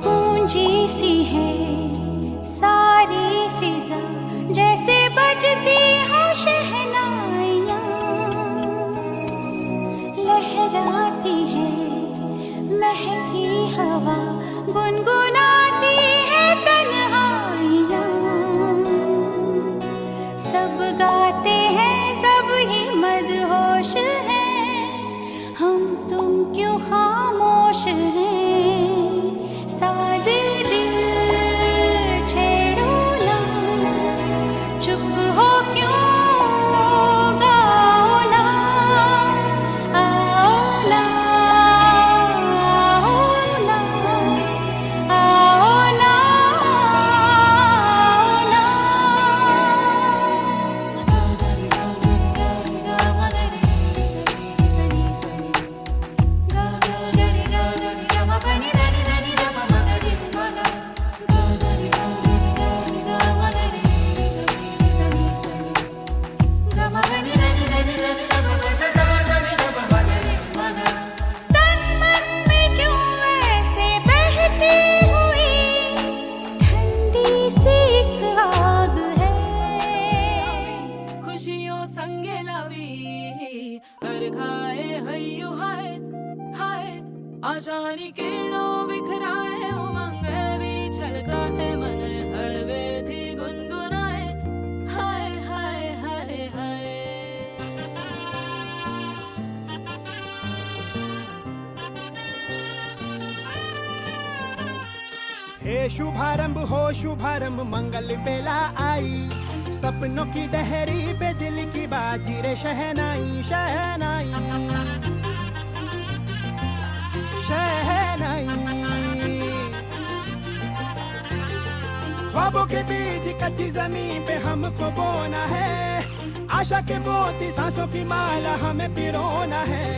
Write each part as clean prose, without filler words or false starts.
गूंजी सी है सारी फिजा जैसे बजती हो शहनाइयाँ, लहराती है महकी हवा, गुनगुनाती है तन्हाइयाँ। सब गाते हैं सब ही मदहोश हैं, हम तुम क्यों खामोश हैं। साज़े दिल छेड़ो ना, चुप हो क्यों गाओ ना, आओ ना, आओ ना, आओ ना, तन मन में क्यों ऐसे बहती हुई ठंडी सी एक आग है। खुशियों संगे लावी हर खाए हय्यू हाय हाय, आशानी किरणों बिखराए उमंग भी छलकाए, मन हड़वे थी गुनगुनाए हाय हाय हाय हाय। हे शुभारंभ हो शुभारंभ मंगल बेला आई, सपनों की डहरी पे दिल की बाजी रे शहनाई शहनाई शहनाई। ख्वाबों के बीज कच्ची जमीन पे हमको बोना है, आशा के मोती सांसों की माला हमें पिरोना है।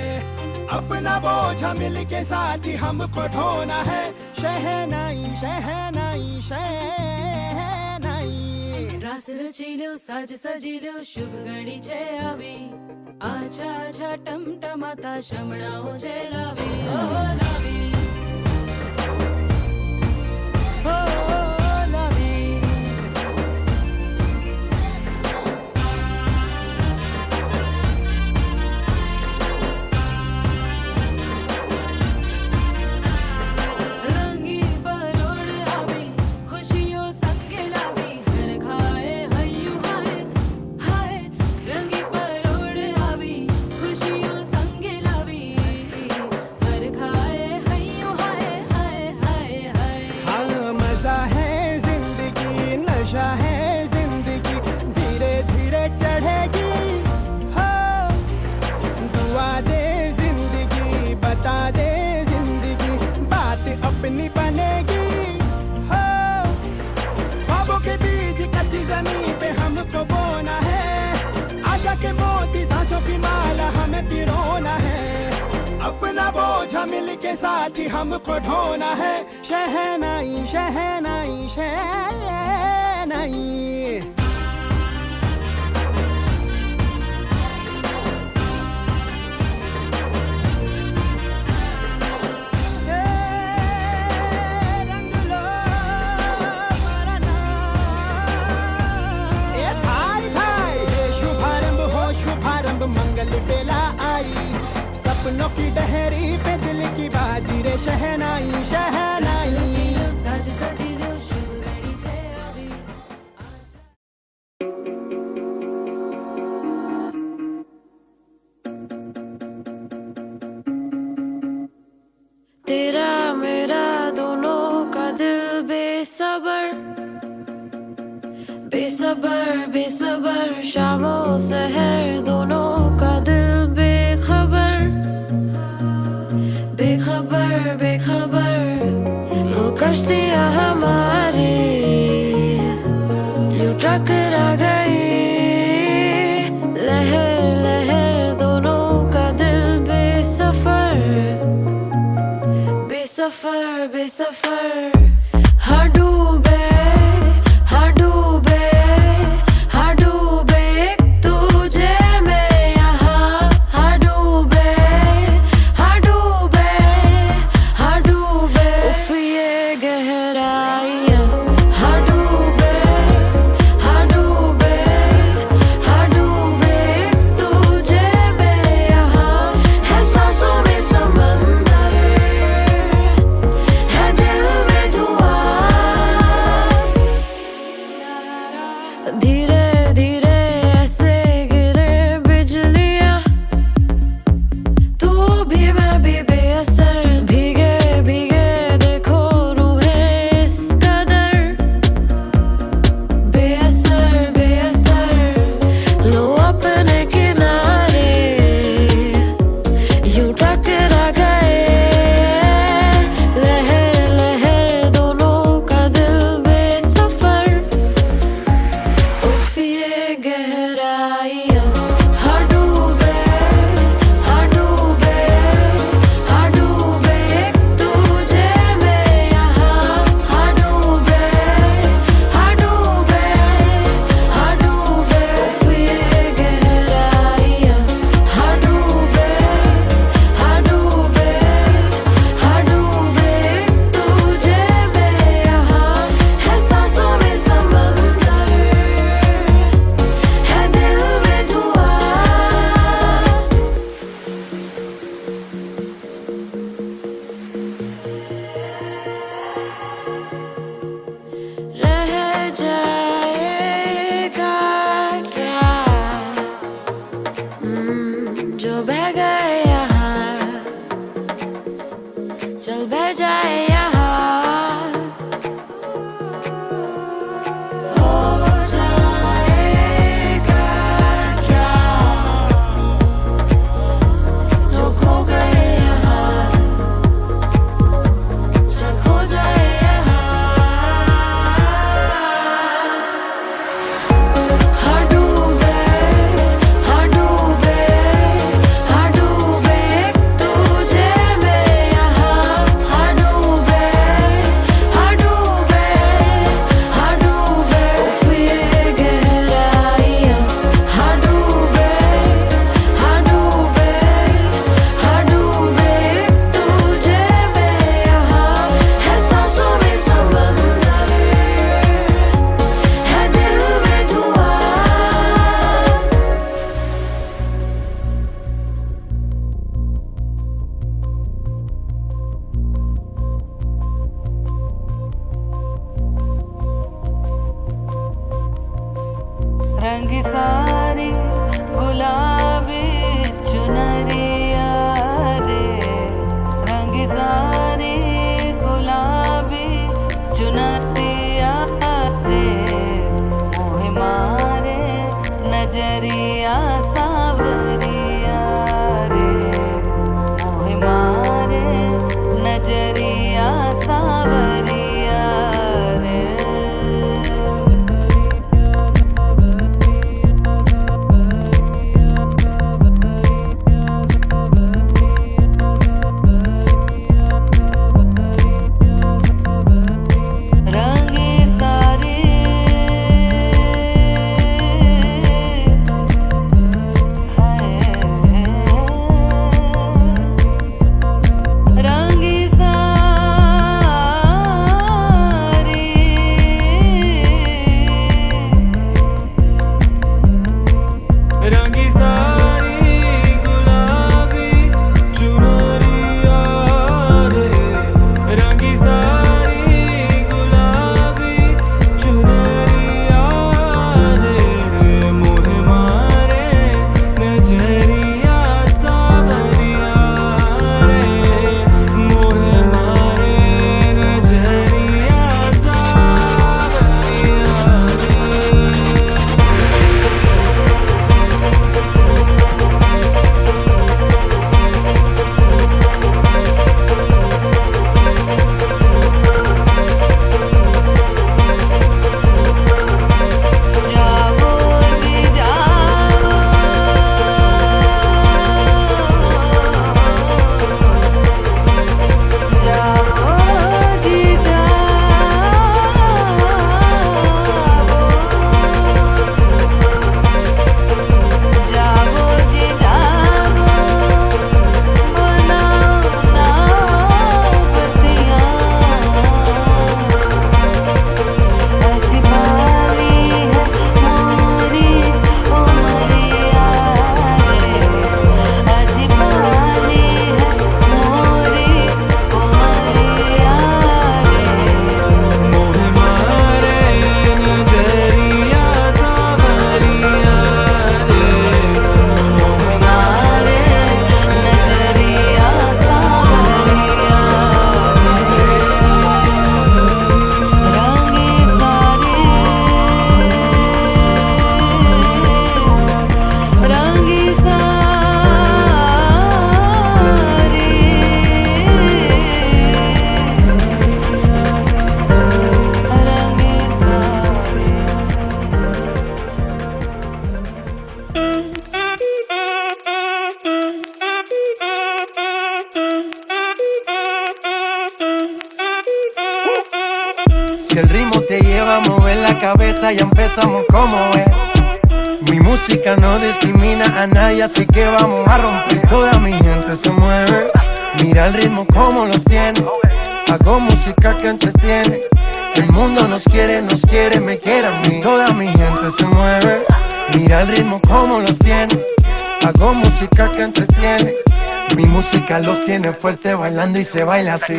अपना बोझ मिल के साथ ही हमको ढोना है, शहनाई शहनाई शहनाई। रास रचिलो साज सजिलो शुभ घड़ी छे आवी, आछा आछा टमटमाता शमणाओ जे लावी ओ लावी ओ लावी। रंगी परोड़ आवी खुशियों संगे लावी, हर खाए हय्यू हाय हाय। रंगी परोड़ आवी खुशियों संगे लावी, हर खाए हय्यू हाय हाय हाय हाय। हाँ मजा है जिंदगी नशा है जिंदगी, धीरे धीरे चढ़ेगी हो। दुआ दे जिंदगी बता दे जिंदगी, बात अपनी बनेगी हो। ख्वाबों के बीज कच्ची जमीन पे हमको बोना है, आशा के मोती सांसों की माला हमें पिरोना है। अपना बोझ मिल के साथ ही हमको ढोना है, शहनाई शहनाई शहनाई। रंग लो मरना। ए भाई भाई हे शुभारंभ हो शुभारंभ मंगल बेला आई, सपनों की डहरी पे दिल की बाजी रे शहनाई शहनाई। रचिलो साज सजिलो शुभ घड़ी छे आवी। तेरा मेरा दोनों का दिल बेसबर बेसबर बेसबर, शामों सहर दोनों का दिल बेखबर बेखबर बेखबर। वो कश्तियाँ हमारी यूं टकरा गई, सफर बेसफर हाँ डूबे हाँ डूबे हाँ डूबे एक तुझे में यहाँ हाँ डूबे हाँ डूबे हाँ डूबे उफ ये गहराइयाँ हाँ डूबे हाँ डूबे हाँ डूबे एक तुझे में यहाँ है सांसों में समंदर है दिल में धुआं धीरे धीरे ऐसे गिरे बिजलियाँ तू भी मैं भी बेअसर भीगे भीगे देखो रूहें इस कदर बेअसर बेअसर लो अपने किनारे यूं टकरा गए लहर लहर दोनों का दिल बेसफर उफ ये गहराइयाँ हाँ डूबे हाँ डूबे हाँ डूबे एक तुझे में यहाँ हाँ डूबे हाँ डूबे हाँ डूबे उफ ये गहराइयाँ हाँ डूबे हाँ डूबे हाँ डूबे एक तुझे में यहाँ है सांसों में समंदर है दिल में धुआं रह जाएगा क्या जो बह गए यहाँ चल बह जाए यहाँ हो जाएगा क्या जो खो गए यहाँ चल खो जाए यहाँ हाँ डूबे हाँ डूबे हाँ डूबे एक तुझे में यहाँ हाँ डूबे हाँ डूबे हाँ डूबे उफ ये गहराइयाँ हाँ डूबे हाँ डूबे हाँ डूबे एक तुझे में यहाँ है सांसों में समंदर है दिल में धुआं रंग सारी गुलाबी चुनरिया रे रंग सारी गुलाबी चुनरिया रे मोहे मारे नजरिया सावरिया रे मोहे मारे नजरिया सावरिया रे रंगी सारी हाय Si el ritmo te lleva a mover la cabeza, ya empezamos como es. Mi música no discrimina a nadie, así que vamos a romper. Toda mi gente se mueve, mira el ritmo como los tiene. Hago música que entretiene. El mundo nos quiere, me quiere a mí. Toda mi gente se mueve, mira el ritmo como los tiene. Hago música que entretiene. Mi música los tiene fuerte bailando y se baila así.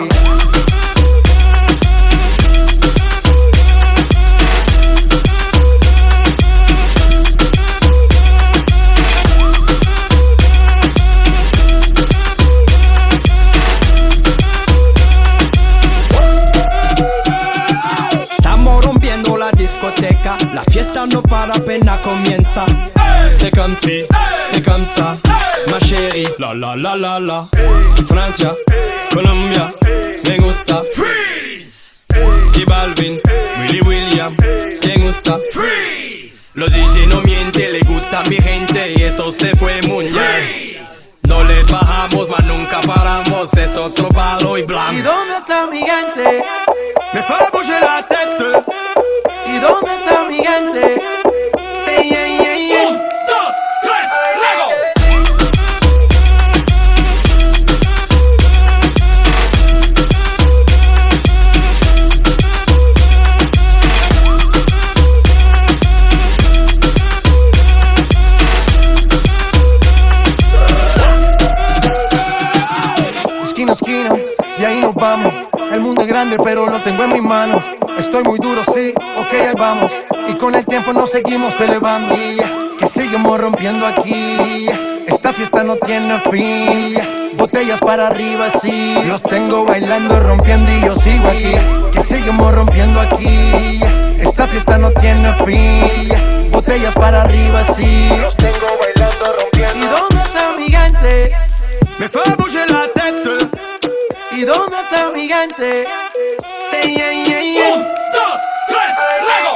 Estamos rompiendo la discoteca, la fiesta no para, apenas comienza. C'est comme si, c'est comme ça, ma chérie. La la la la la. Francia, Colombia, me gusta. Freeze. J Balvin, Willy William, me gusta. Freeze. Los DJ no mienten, le gusta mi gente y eso se fue muy bien. No le bajamos, mas nunca paramos, es otro palo y blanco. ¿Y dónde está mi gente? Me fait bouger la tête. ¿Y dónde está mi gente? C'est yeah, yeah, yeah. 1, 2, 3, Lego. Esquina a esquina, y ahí nos vamos. El mundo es grande, pero lo tengo en mis manos. Estoy muy duro, sí, ok, ahí vamos. Y con el tiempo nos seguimos elevando. Que seguimos rompiendo aquí. Esta fiesta no tiene fin. Botellas para arriba, sí. Los tengo bailando, rompiendo y yo sigo aquí. Que seguimos rompiendo aquí. Esta fiesta no tiene fin. Botellas para arriba, sí. Los tengo bailando, rompiendo. ¿Y dónde está mi gente? Me fait bouger la tête. ¿Y dónde está mi gente? C'est yeah, yeah, yeah. 1, 2, 3, Lego.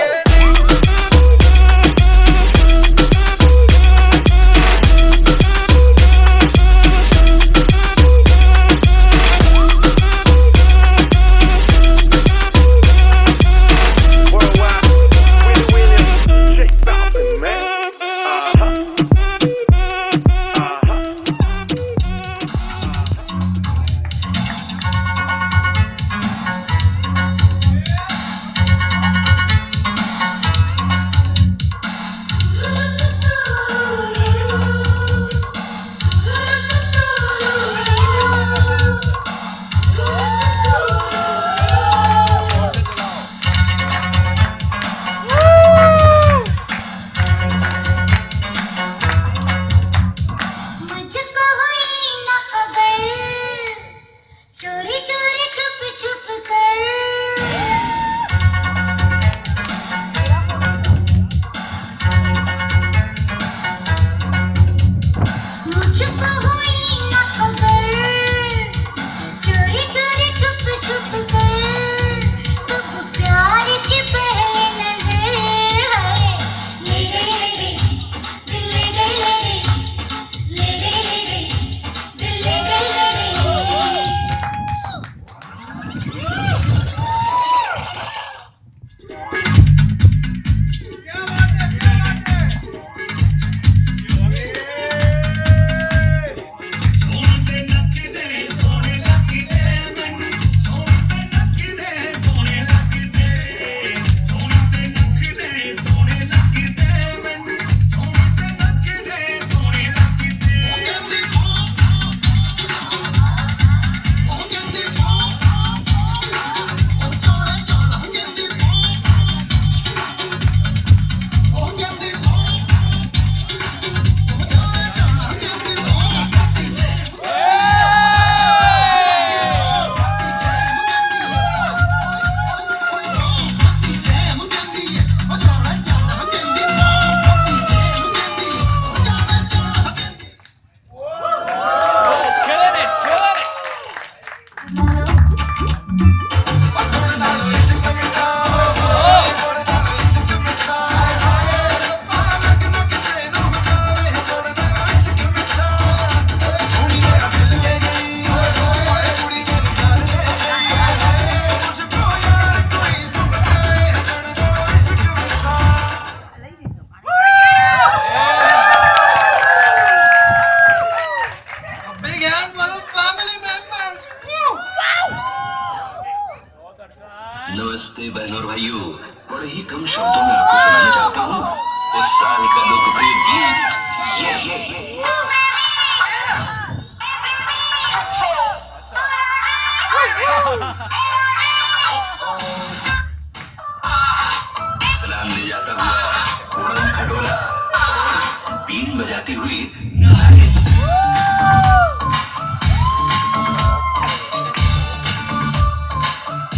3 बजाती हुई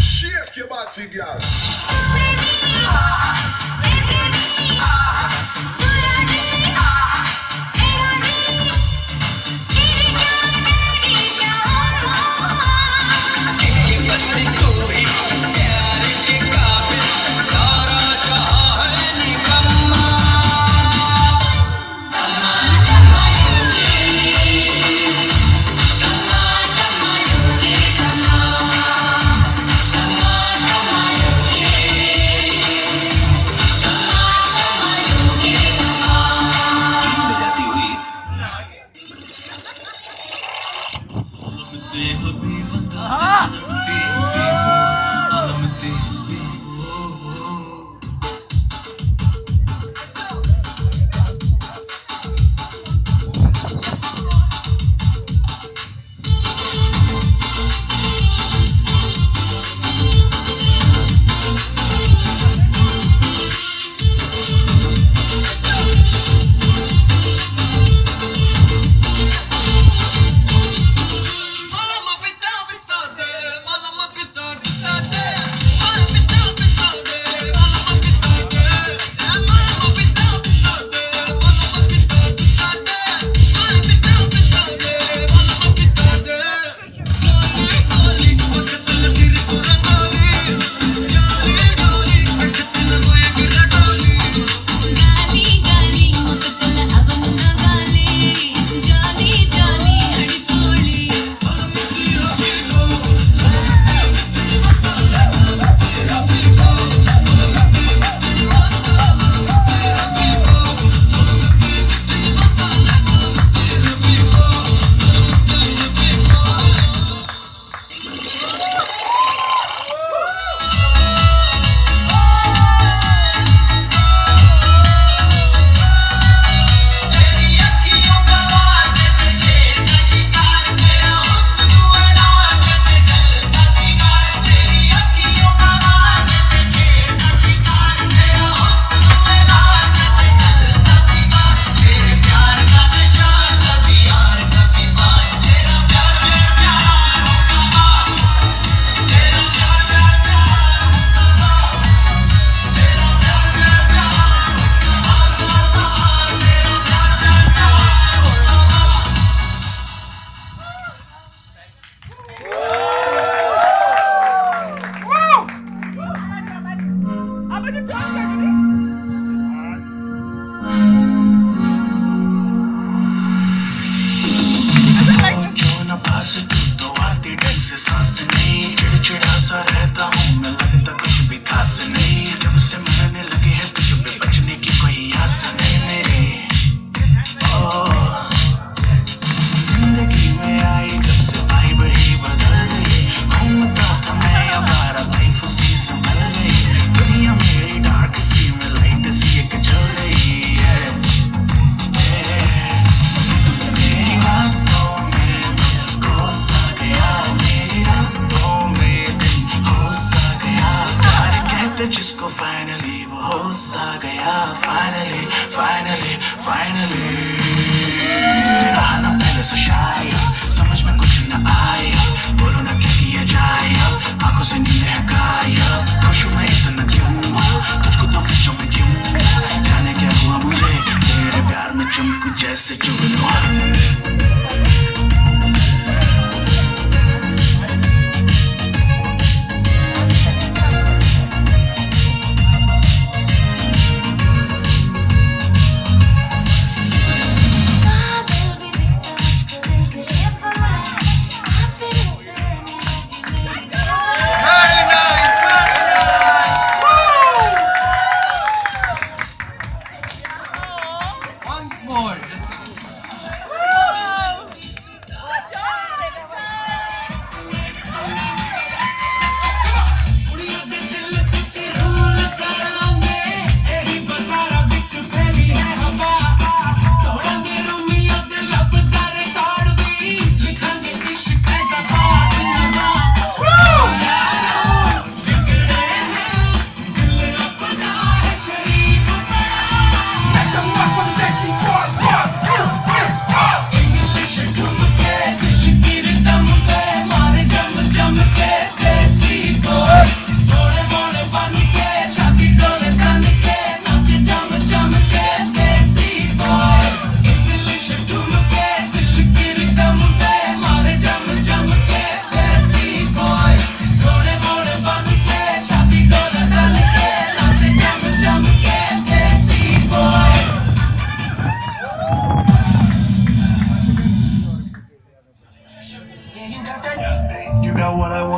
Shake your body, girl. से सांस नहीं, चिड़चिड़ा सा रहता हूँ मैं, लगता कुछ भी खास नहीं। जब से मिलने लगे हैं तुझ पे बचने की कोई आस नहीं मेरी। जिंदगी में आई जब से वाइब ही बदल गई, घूमता था मैं आवारा लाइफ सी संभल गई। दुनिया मेरी डार्क सी में लाइट सी एक जल गई है। मेरी बातों में खो सा गया, मेरी रातों में दिन हो सा गया। प्यार कहते जिसको फाइनली वो हो सा गया। फाइनली फाइनली फाइनली रहा ना पहले से शायद, समझ में कुछ न आया, बोलो ना क्या किया जाए अब, आंखों से नींद है गायब। खुश हूँ मैं इतना क्यों, तुझको तो खींचो मैं क्यों, जाने क्या हुआ मुझे, तेरे प्यार में चमकू जैसे जुगनू।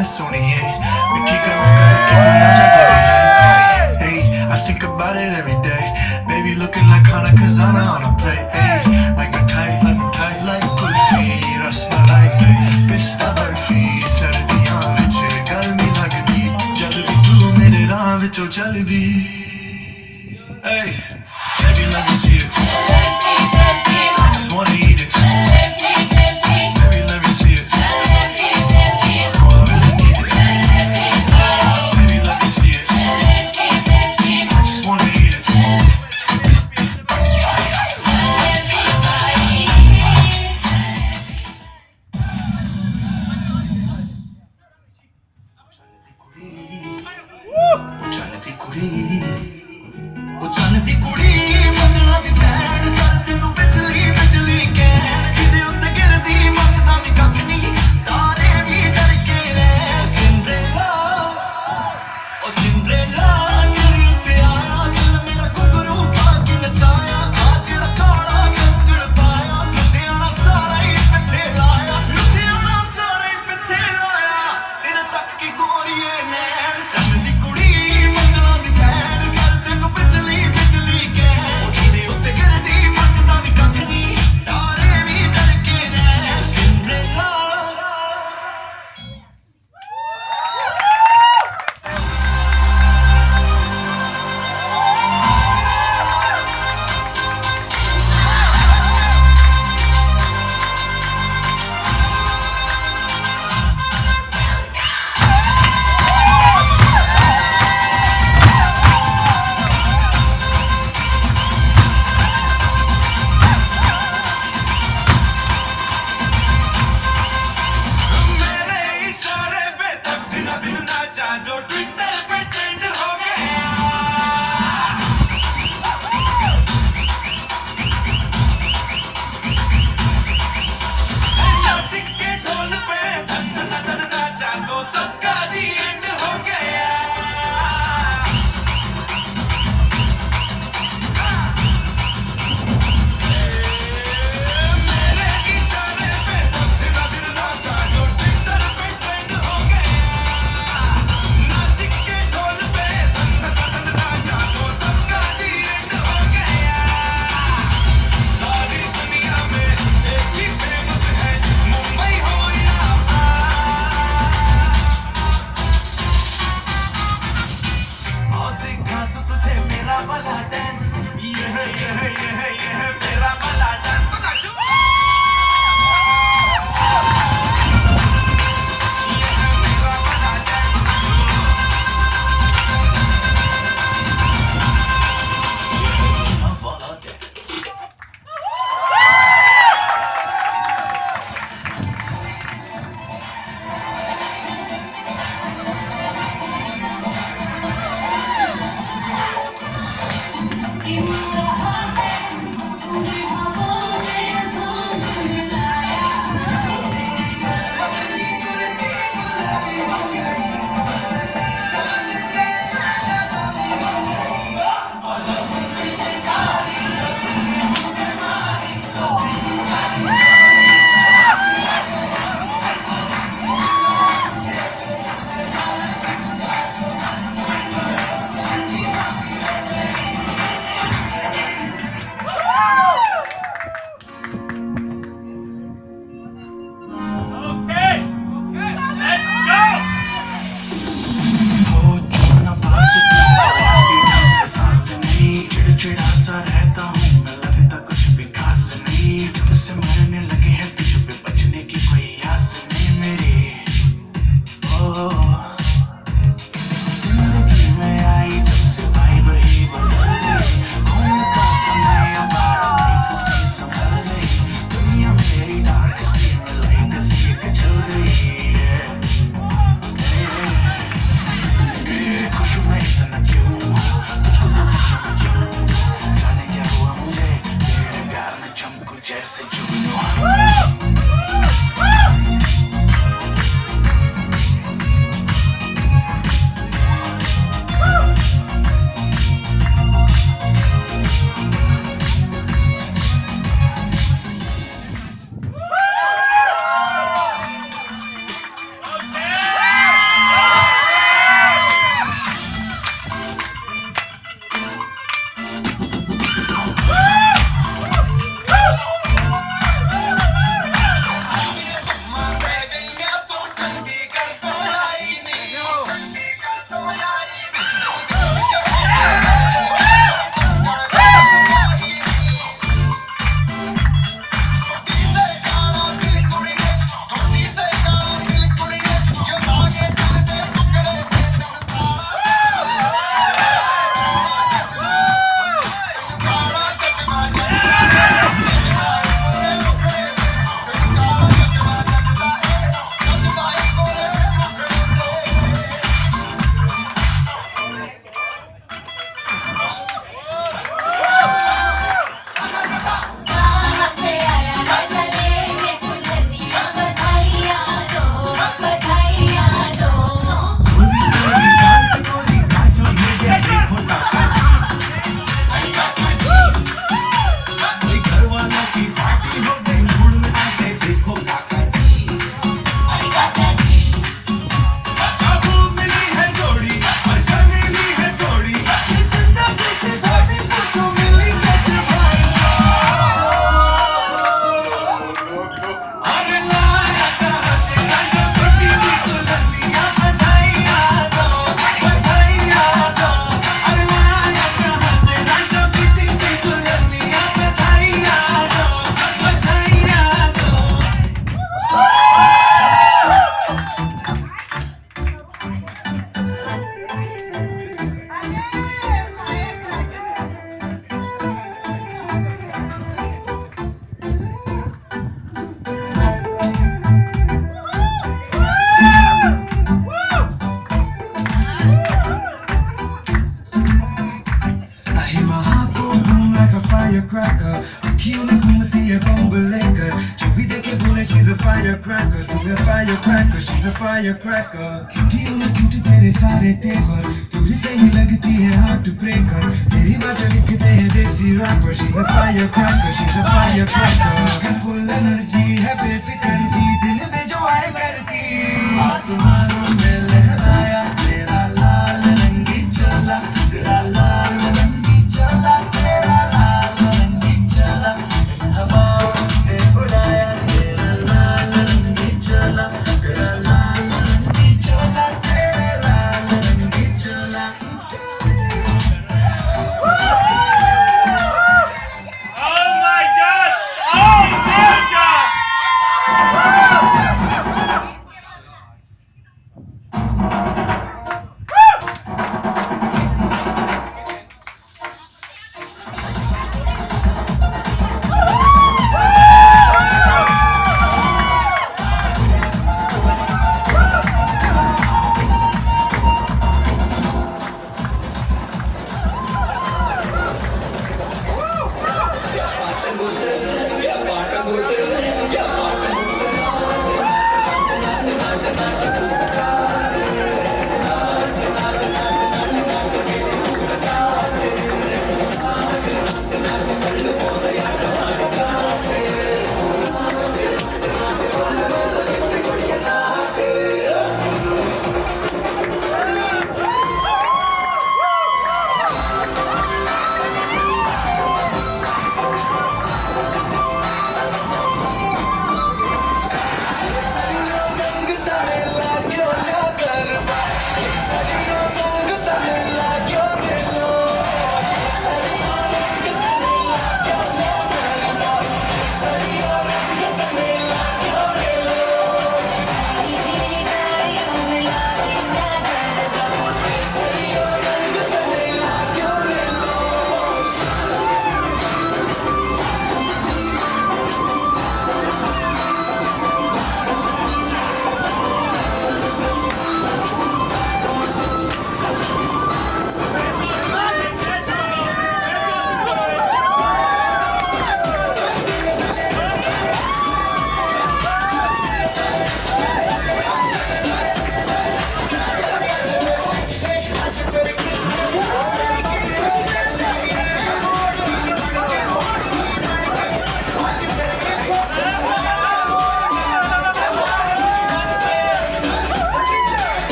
मैं सोनिए मिठी गल्लां करके तू ना जा गोरिए hey I think about it every day baby looking like Hana Kazana on a plate hey like my type like kulfi rasmalai pista barfi sardiyan vich garmi lagdi jad vi tu mere raah vichon chaldi hey baby let me see it I just wanna eat it baby let me see it oh I really need it baby let me see it I just wanna eat it Chanti kudi, mandna di band, sar tenu bijli ਕਹਿਣ ਜਿਹਦੇ ਉੱਤੇ ਗਿਰਦੀ ਮੱਚਦਾ ਵੀ ਕੱਖ ਨਹੀਂ ਤਾਰੇ ਵੀ ਡਰ ਕੇ ਰਹਿ Cinderella ਉਹ Cinderella ਤੇਰੇ ਉੱਤੇ ਆਇਆ ਦਿਲ ਮੇਰਾ ਘੁੰਗਰੂ ਪਾ ਕੇ ਨਚਾਇਆ ਆ ਜਿਹੜਾ ਕਾਲਾ ਗੱਜਣ ਪਾਇਆ ਲੁਧਿਆਣਾ ਸਾਰਾ ਹੀ ਪਿੱਛੇ ਲਾਇਆ ਲੁਧਿਆਣਾ ਸਾਰਾ ਹੀ ਪਿੱਛੇ ਲਾਇਆ ਤੇਰੇ ਤੱਕ ਕੀ ਗੋਰੀਏ ਨੈਣ ਚੰਨ ਦੀ ਕੁੜੀ ਮੰਗਲਾਂ ਦੀ ਭੈਣ ਸਰ ਤੈਨੂੰ ਬਿਜਲੀ ਕਹਿਣ ਉਹ ਜਿਹਦੇ ਉੱਤੇ ਗਿਰਦੀ ਮੱਚਦਾ ਵੀ ਕੱਖ ਨਹੀਂ ਤਾਰੇ ਵੀ ਡਰ ਕੇ ਰਹਿ ਸਿੰਡਰੇਲਾ मेरे इशारे पे तक दिन नाचा जो ट्विटर पे ट्रेंड हो गया नासिक के ढोल पे धन नाचा तो सबका दी एंड हो गया मेरे इशारे पे तक दिन नाचा जो ट्विटर पे ट्रेंड हो गया नासिक के ढोल पे धन नाचा तो सबका दी एंड हो गया सारी दुनिया में एक ही फेमस है मुंबई हो या और देखा तो तुझे मेरा वाला डांस ये है मेरा वाला डांस तो नाचो ये है मेरा वाला डांस तो नाचो मेरा वाला डांस हो जाना पास तू सांस नहीं चिड़चिड़ा सा रहता हूँ मैं लगता कुछ भी खास नहीं जब से मरने लगे हैं तुझ पे बचने की कोई आस नहीं मेरी ओ जिंदगी में आई जब से वाइब ही बदल गई घूमता था मैं अबारा लाइफ सी संभल गई दुनिया मेरी डार्क सी में लाइट सी एक जल गई खुश मैं इतना क्यों हूँ तुझको तो मैं क्यों जाने क्या हुआ मुझे तेरे प्यार में चमकू जैसे जुगनू firecracker, she's a firecracker. क्यूटियों में क्यूट तेरे सारे तेवर, दूरी से ही लगती है हार्ट ब्रेकर. तेरी बातें लिखते हैं देसी rapper. She's a firecracker, she's a firecracker. है full energy, है बेफिक्र जी, दिल में जो आए करती. आसमानों में लहराया तेरा लाल रंगी चोला, तेरा लाल रंगी चोला, तेरा लाल रंगी चोला. हवाओं ने उड़ाया तेरा लाल रंगी चोला, तेरा लाल रंगी चोला, तेरा लाल रंगी चोला. Oh my God! Oh my God!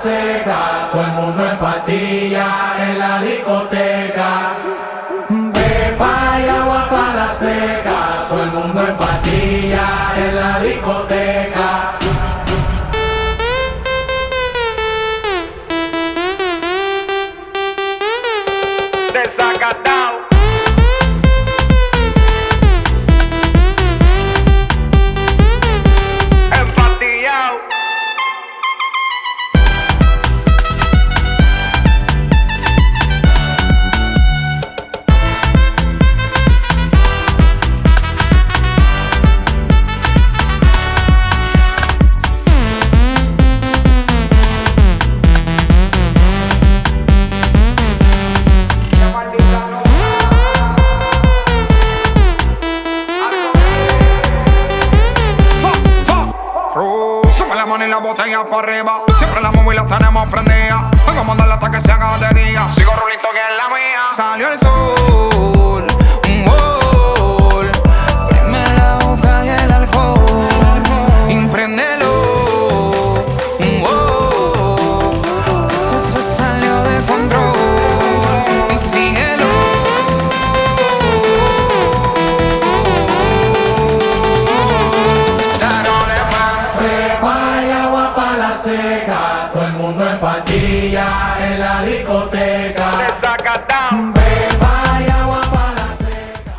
seca, todo el mundo en patilla en la discoteca. Ve pa' allá, agua pa' la seca, todo el mundo en patilla en la discoteca. Desacatado. botella para arriba. Siempre la móvil la tenemos prendida. Vamos a mandarla hasta que se haga de día. Sigo rulito que es la mía. Salió el sol, un gol. Prime la boca y el alcohol. Impréndelo, un gol. Todo se salió de control. Y síguelo. Prepara y agua para la seca. Todo el mundo en pandilla en la discoteca. Prepara y agua para la seca.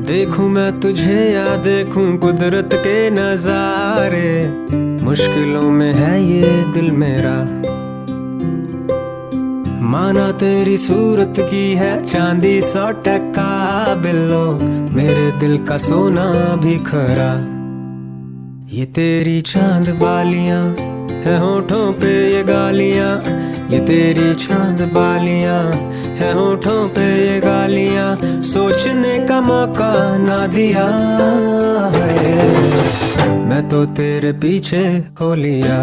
देखूं मैं तुझे या देखूं कुदरत के नजारे, मुश्किलों में है ये दिल मेरा। माना तेरी सूरत की है चांदी 100% बिल्लो, मेरे दिल का सोना भी खरा। ये तेरी चांद बालियां है होठों पे ये गालियां, ये तेरी चांद बालियां है होठों पे ये गालियां, सोचने का मौका ना दिया है। मैं तो तेरे पीछे हो लिया,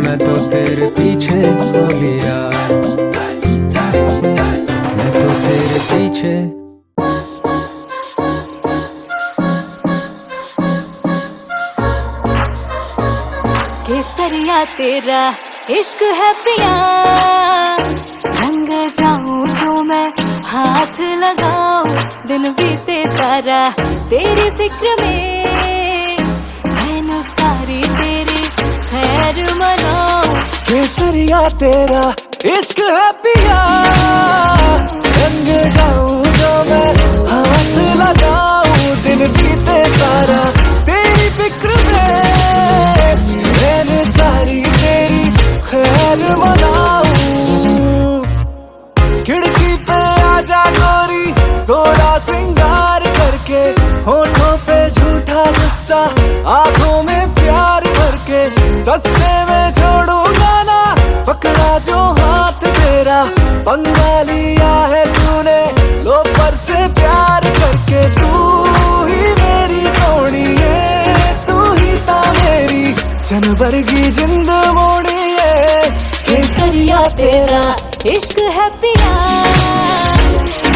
मैं तो तेरे पीछे हो लिया, मैं तो तेरे पीछे। केसरिया तेरा इश्क है पिया, रंग जाऊं जो मैं हाथ लगाऊं, दिन बीते सारा तेरी फिक्र में, मैंने सारी तेरी खैर मनाऊं। केसरिया तेरा इश्क है पिया, रंग जाऊं जो मैं हाथ लगाऊं, दिन बीते सारा तेरी फिक्र में, मैंने सारी तेरी खैर मनाऊं। खिड़की पे आजा गोरी सोरा सिंगार करके, होठों पे झूठा गुस्सा आंखों में प्यार करके, सस्ते में छोड़ूंगा ना पकड़ा जो हाथ तेरा, पंगा लिया है तूने लोफर से प्यार करके। तू ही मेरी सोनी है, तू ही ता मेरी जनवर की जिंद मोड़ी है। केसरिया तेरा इश्क है पिया,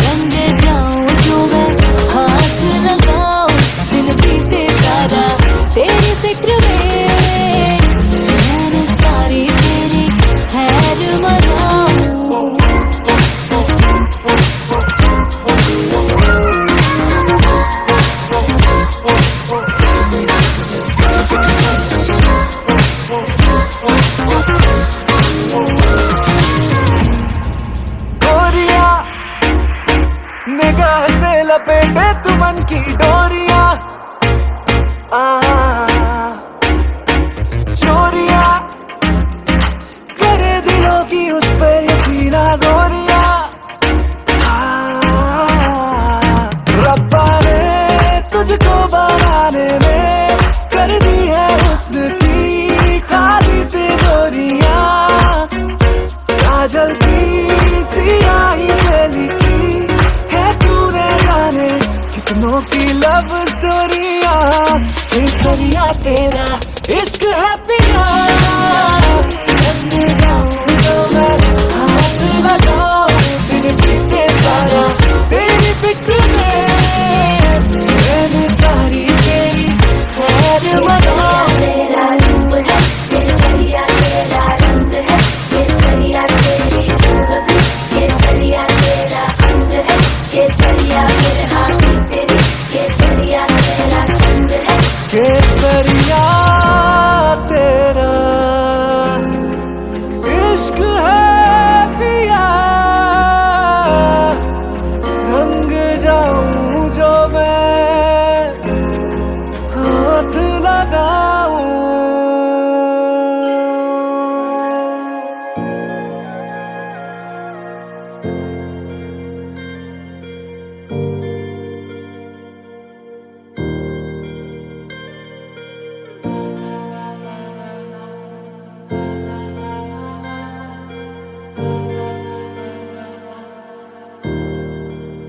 रंग जाऊं जो मैं हाथ लगाऊं, दिन बीते सारा तेरी फिक्र में, मैंने सारी तेरी खैर मनाऊं। तू मन की डोरियां चोरियां करे दिलों की उस पे ये सीना जोरियां रब्बा ने तुझको बनाने में कर दी है हुस्न की खाली तिजोरियां काजल की सियाही से लिखी है तूने जाने कितनों की लव स्टोरियां केसरिया तेरा इश्क है पिया बन जाऊं जो मैं हाथ लगाऊं दिन बीते सारा तेरी फिक्र में मैंने सारी तेरी खैर बनाऊं तेरा रूप है केसरिया तेरा रंग है केसरिया तेरी रूह केसरिया तेरा अंग है केसरिया मेरे हाथ तेरी केसरिया तेरा संग है केसरिया तेरा इश्क है पिया रंग जाऊं जो मैं हाथ लगाऊं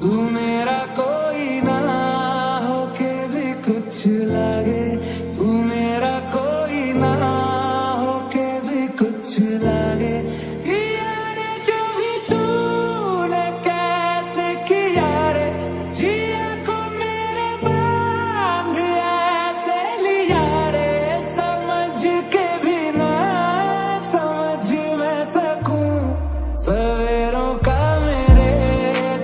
तू मेरा कोई ना होके भी कुछ लागे तू मेरा कोई ना होके भी कुछ लागे यारे जो भी तूने कैसे किया रे जिया को मेरे मांग ऐसे लिया रे समझ के भी ना समझ मैं सकूं सवेरों का मेरे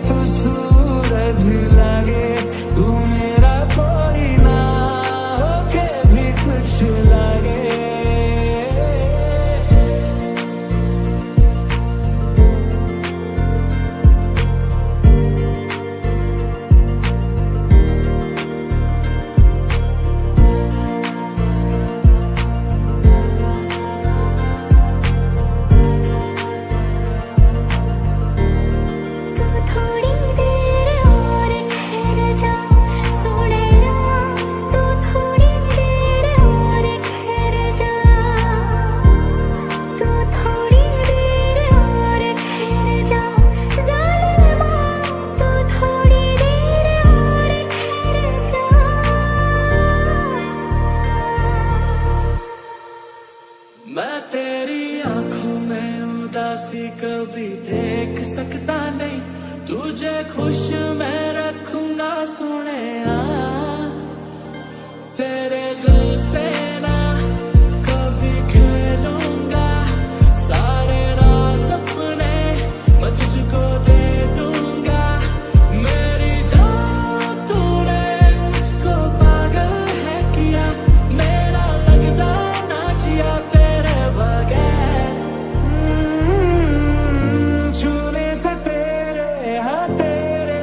तू सूरज लागे तू मेरा कोई ना होके भी कुछ लागे तू थोड़ी देर और ठहर जा सोने राम तू थोड़ी देर और ठहर जा तू थोड़ी देर और ठहर जा ज़ालिमा तू थोड़ी देर और ठहर जा मैं तेरी आंखों में उदासी कभी देख सकता नहीं तुझे खुश मैं रखूंगा सुने तेरे दिल से ना कभी खेलूंगा सारे राज अपने मैं तुझको दे दूंगा मेरी जान तूने मुझको पागल है किया मेरा लगता ना जिया तेरे बगैर छूने से तेरे हाँ तेरे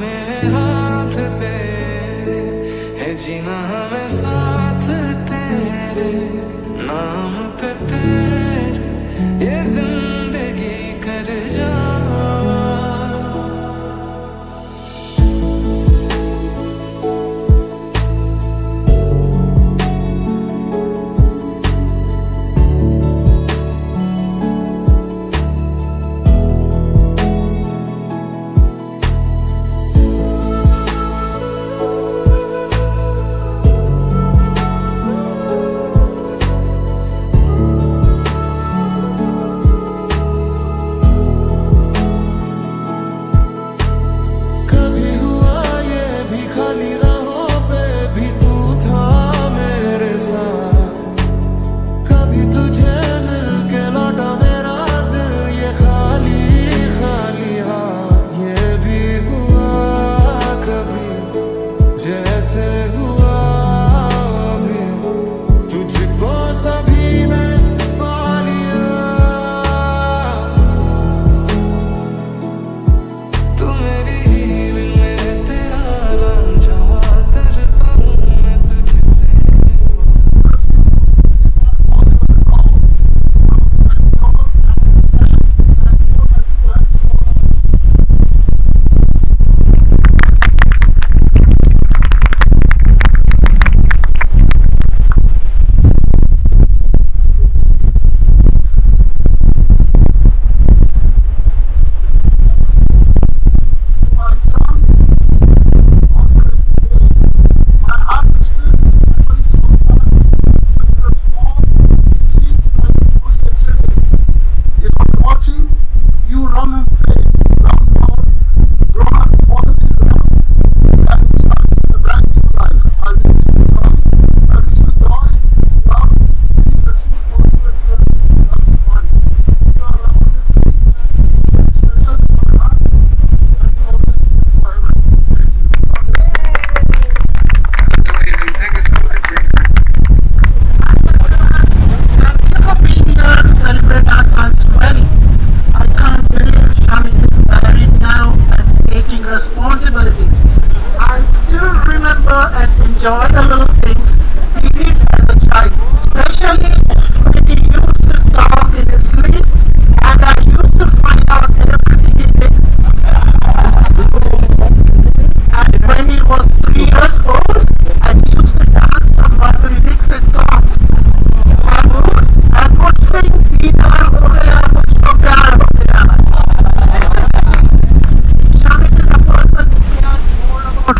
में हाथ तेरे है जीना हमें साथ तेरे नाम पे तेरे ये जिंदगी कर जा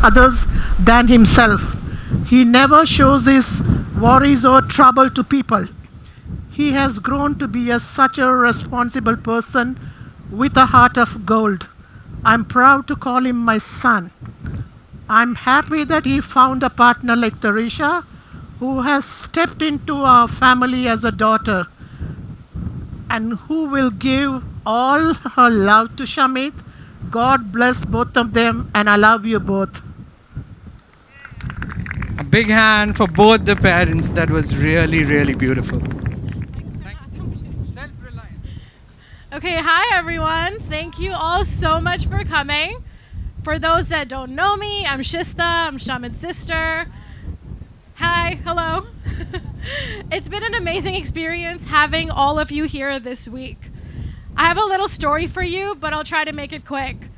Others than himself. He never shows his worries or trouble to people. He has grown to be such a responsible person with a heart of gold. I'm proud to call him my son. I'm happy that he found a partner like Tarisha, who has stepped into our family as a daughter and who will give all her love to Shamit. God bless both of them, and I love you both. A big hand for both the parents. That was really, really beautiful. Okay, hi everyone. Thank you all so much for coming. For those that don't know me, I'm Shista. I'm Shamit's sister. Hi, hello. It's been an amazing experience having all of you here this week. I have a little story for you, but I'll try to make it quick.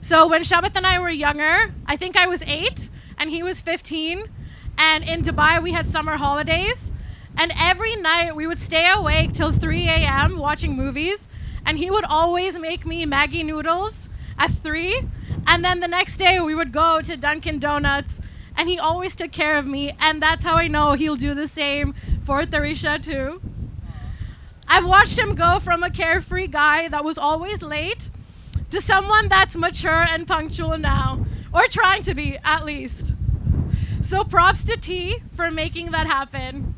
So when Shamit and I were younger, I think I was 8 and he was 15. And in Dubai, we had summer holidays. And every night we would stay awake till 3 a.m. watching movies. And he would always make me Maggi noodles at 3. And then the next day we would go to Dunkin' Donuts. And he always took care of me. And that's how I know he'll do the same for Tarisha too. I've watched him go from a carefree guy that was always late to someone that's mature and punctual now, or trying to be at least. So props to T for making that happen.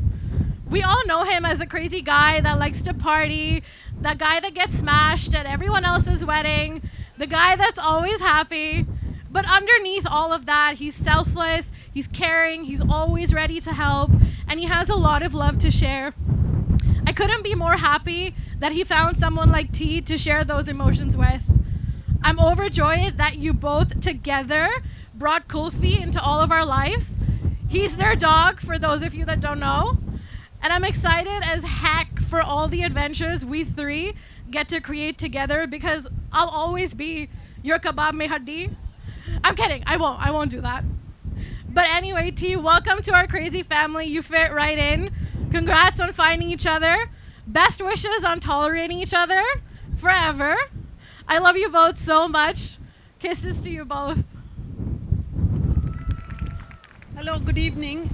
We all know him as a crazy guy that likes to party, the guy that gets smashed at everyone else's wedding, the guy that's always happy. But underneath all of that, he's selfless, he's caring, he's always ready to help, and he has a lot of love to share. I couldn't be more happy that he found someone like T to share those emotions with. I'm overjoyed that you both together brought Kulfi into all of our lives. He's their dog, for those of you that don't know. And I'm excited as heck for all the adventures we three get to create together, because I'll always be your kebab mein haddi. I'm kidding. I won't do that. But anyway, T, welcome to our crazy family. You fit right in. Congrats on finding each other. Best wishes on tolerating each other forever. I love you both so much. Kisses to you both. Hello, good evening,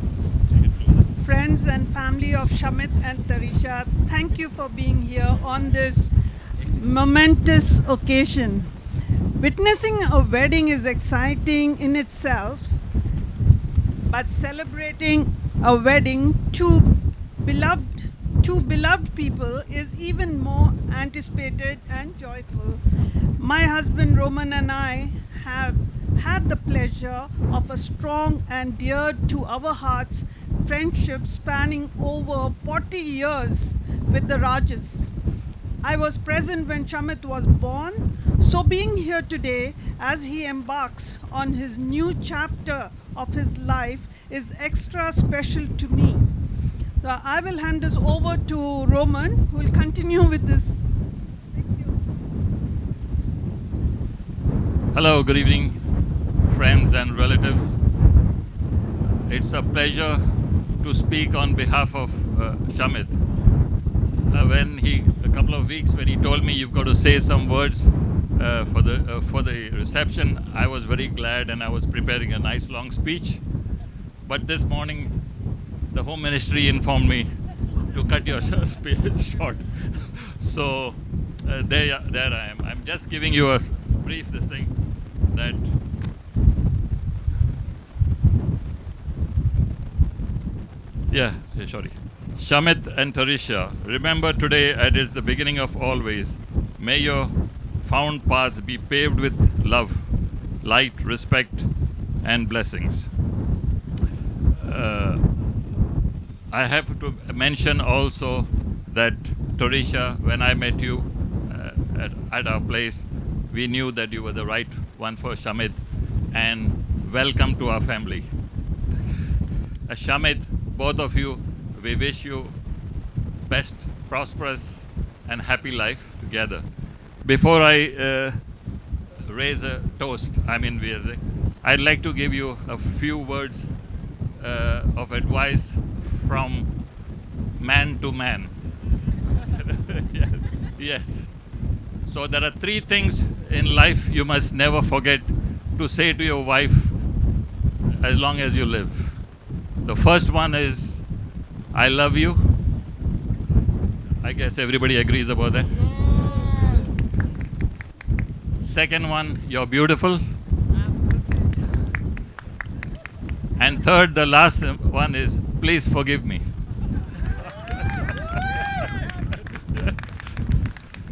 friends and family of Shamit and Tarisha. Thank you for being here on this momentous occasion. Witnessing a wedding is exciting in itself, but celebrating a wedding to beloved people is even more anticipated and joyful. My husband Roman and I have had the pleasure of a strong and dear to our hearts friendship spanning over 40 years with the Rajas. I was present when Shamit was born, so being here today as he embarks on his new chapter of his life is extra special to me. So I will hand this over to Roman, who will continue with this. Hello, good evening, friends and relatives. It's a pleasure to speak on behalf of Shamit. A couple of weeks when he told me you've got to say some words for the reception, I was very glad and I was preparing a nice long speech. But this morning, the Home Ministry informed me to cut your speech short. So there I am. I'm just giving you a brief thing that sorry. Shamit and Tarisha, remember today as the beginning of always. May your found paths be paved with love, light, respect, and blessings. I have to mention also that Tarisha, when I met you at our place, we knew that you were the right one for Shamit, and welcome to our family. Shamit, both of you, we wish you best, prosperous, and happy life together. Before I raise a toast, I'd like to give you a few words of advice from man to man. Yes. So there are 3 things in life you must never forget to say to your wife as long as you live. The first one is, I love you. I guess everybody agrees about that. Second one, you're beautiful. And third, the last one is, please forgive me.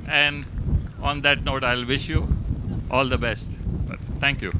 And on that note, I'll wish you all the best. Thank you.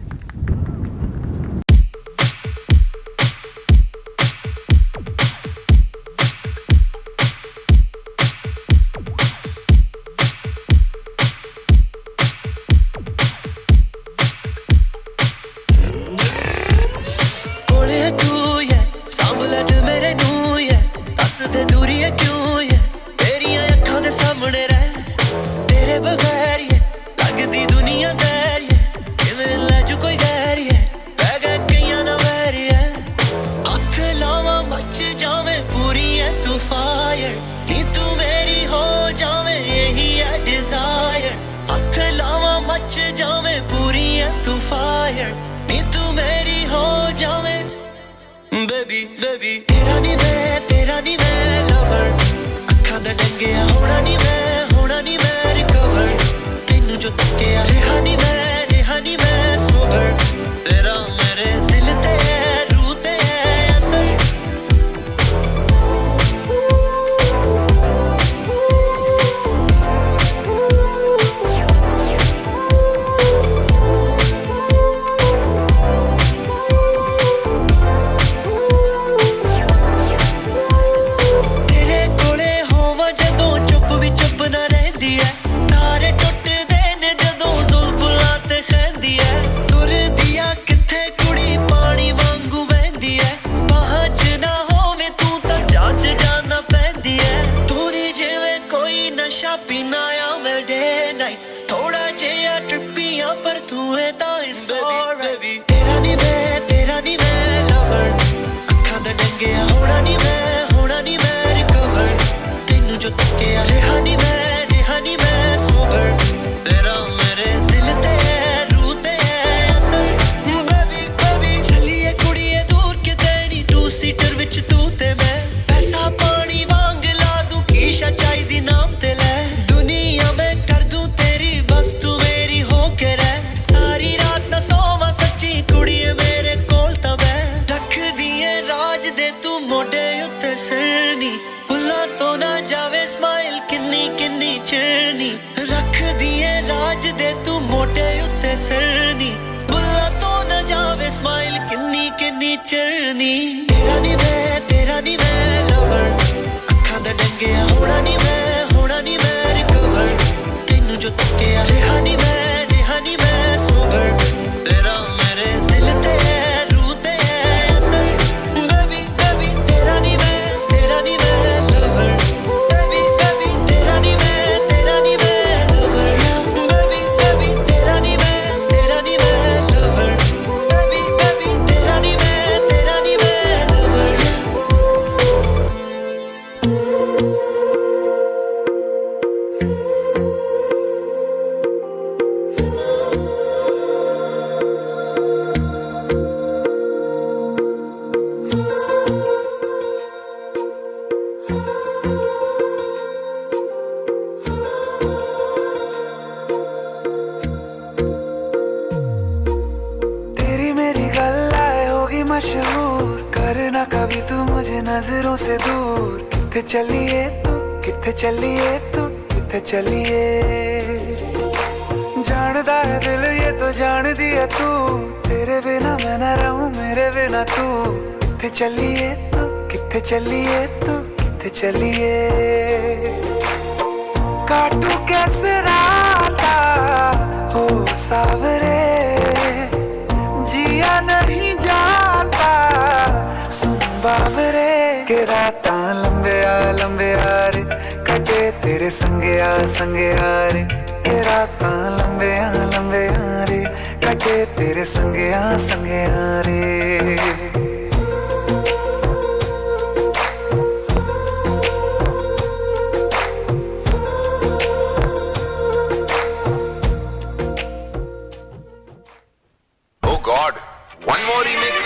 ਤਾਰੇ ਟੁੱਟਦੇ ਨੇ ਜਦੋਂ ਜ਼ੁਲਫਾਂ दी चरनी तेरा नी मैं lover अखां दा डंगिया होना नी मैं रिकवर तैनू जो तकिया रहा नी मैं सोबर तेरा मेरे दिल ते रूह ते असर बेबी तेरा नी मैं लवर बेबी तेरा नी मैं लवर बेबी तेरा नी मैं लवर बेबी तेरा नी मैं लवर तेरी मेरी गल्लाए होगी मशहूर करना कभी तू मुझे नजरों से दूर किथे चलिए जानदा है दिल ये तो जान दिया तू तेरे बिना मैं ना रहूं मेरे बिना तू किथे चलिए काटू कैसे राता हो सावरे जिया नहीं जाता सुन बाबरे के राता लंबे रे कटे तेरे संगे आ रे के राता लंबे रे कटे तेरे संगे आ रे Oh God, one more remix.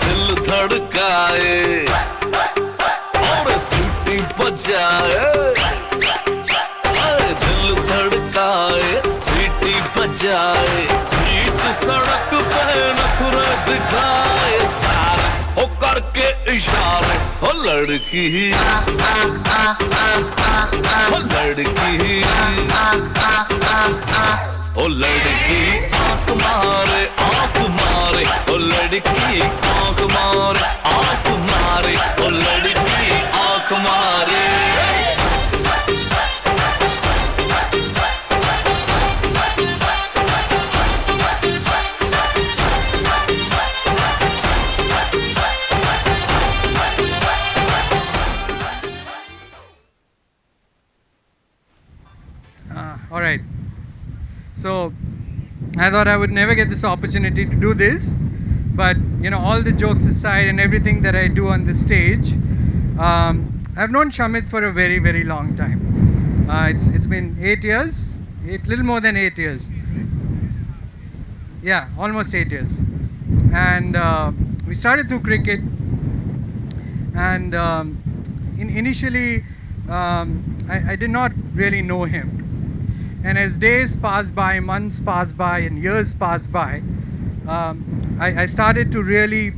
दिल धड़काए और सीटी बजाए दिल धड़काए सीटी बजाए बीच सड़क पे नखरे दिखाए सारे हो करके इशारे हो लड़की आंख मारे ओ लड़की आंख मारे ओ लड़की आंख मारे All right. So I thought I would never get this opportunity to do this, but all the jokes aside and everything that I do on the stage, I've known Shamit for a very, very long time. It's been 8 years, little more than 8 years. Yeah, almost 8 years. And we started through cricket, and initially I did not really know him. And as days passed by, months passed by, and years passed by, I started to really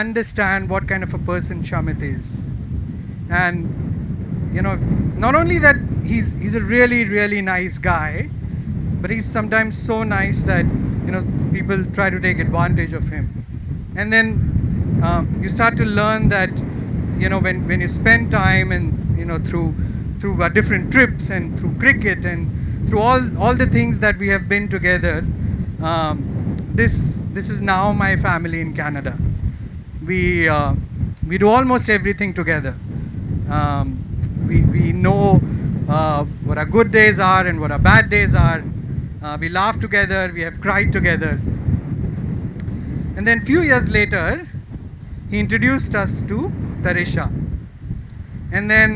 understand what kind of a person Shamit is. And not only that he's a really, really nice guy, but he's sometimes so nice that people try to take advantage of him. And then you start to learn that when you spend time and through our different trips and through cricket and through all the things that we have been together, this is now my family in Canada. We do almost everything together. We know what our good days are and what our bad days are. We laugh together, we have cried together. And then few years later, he introduced us to Tarisha. And then,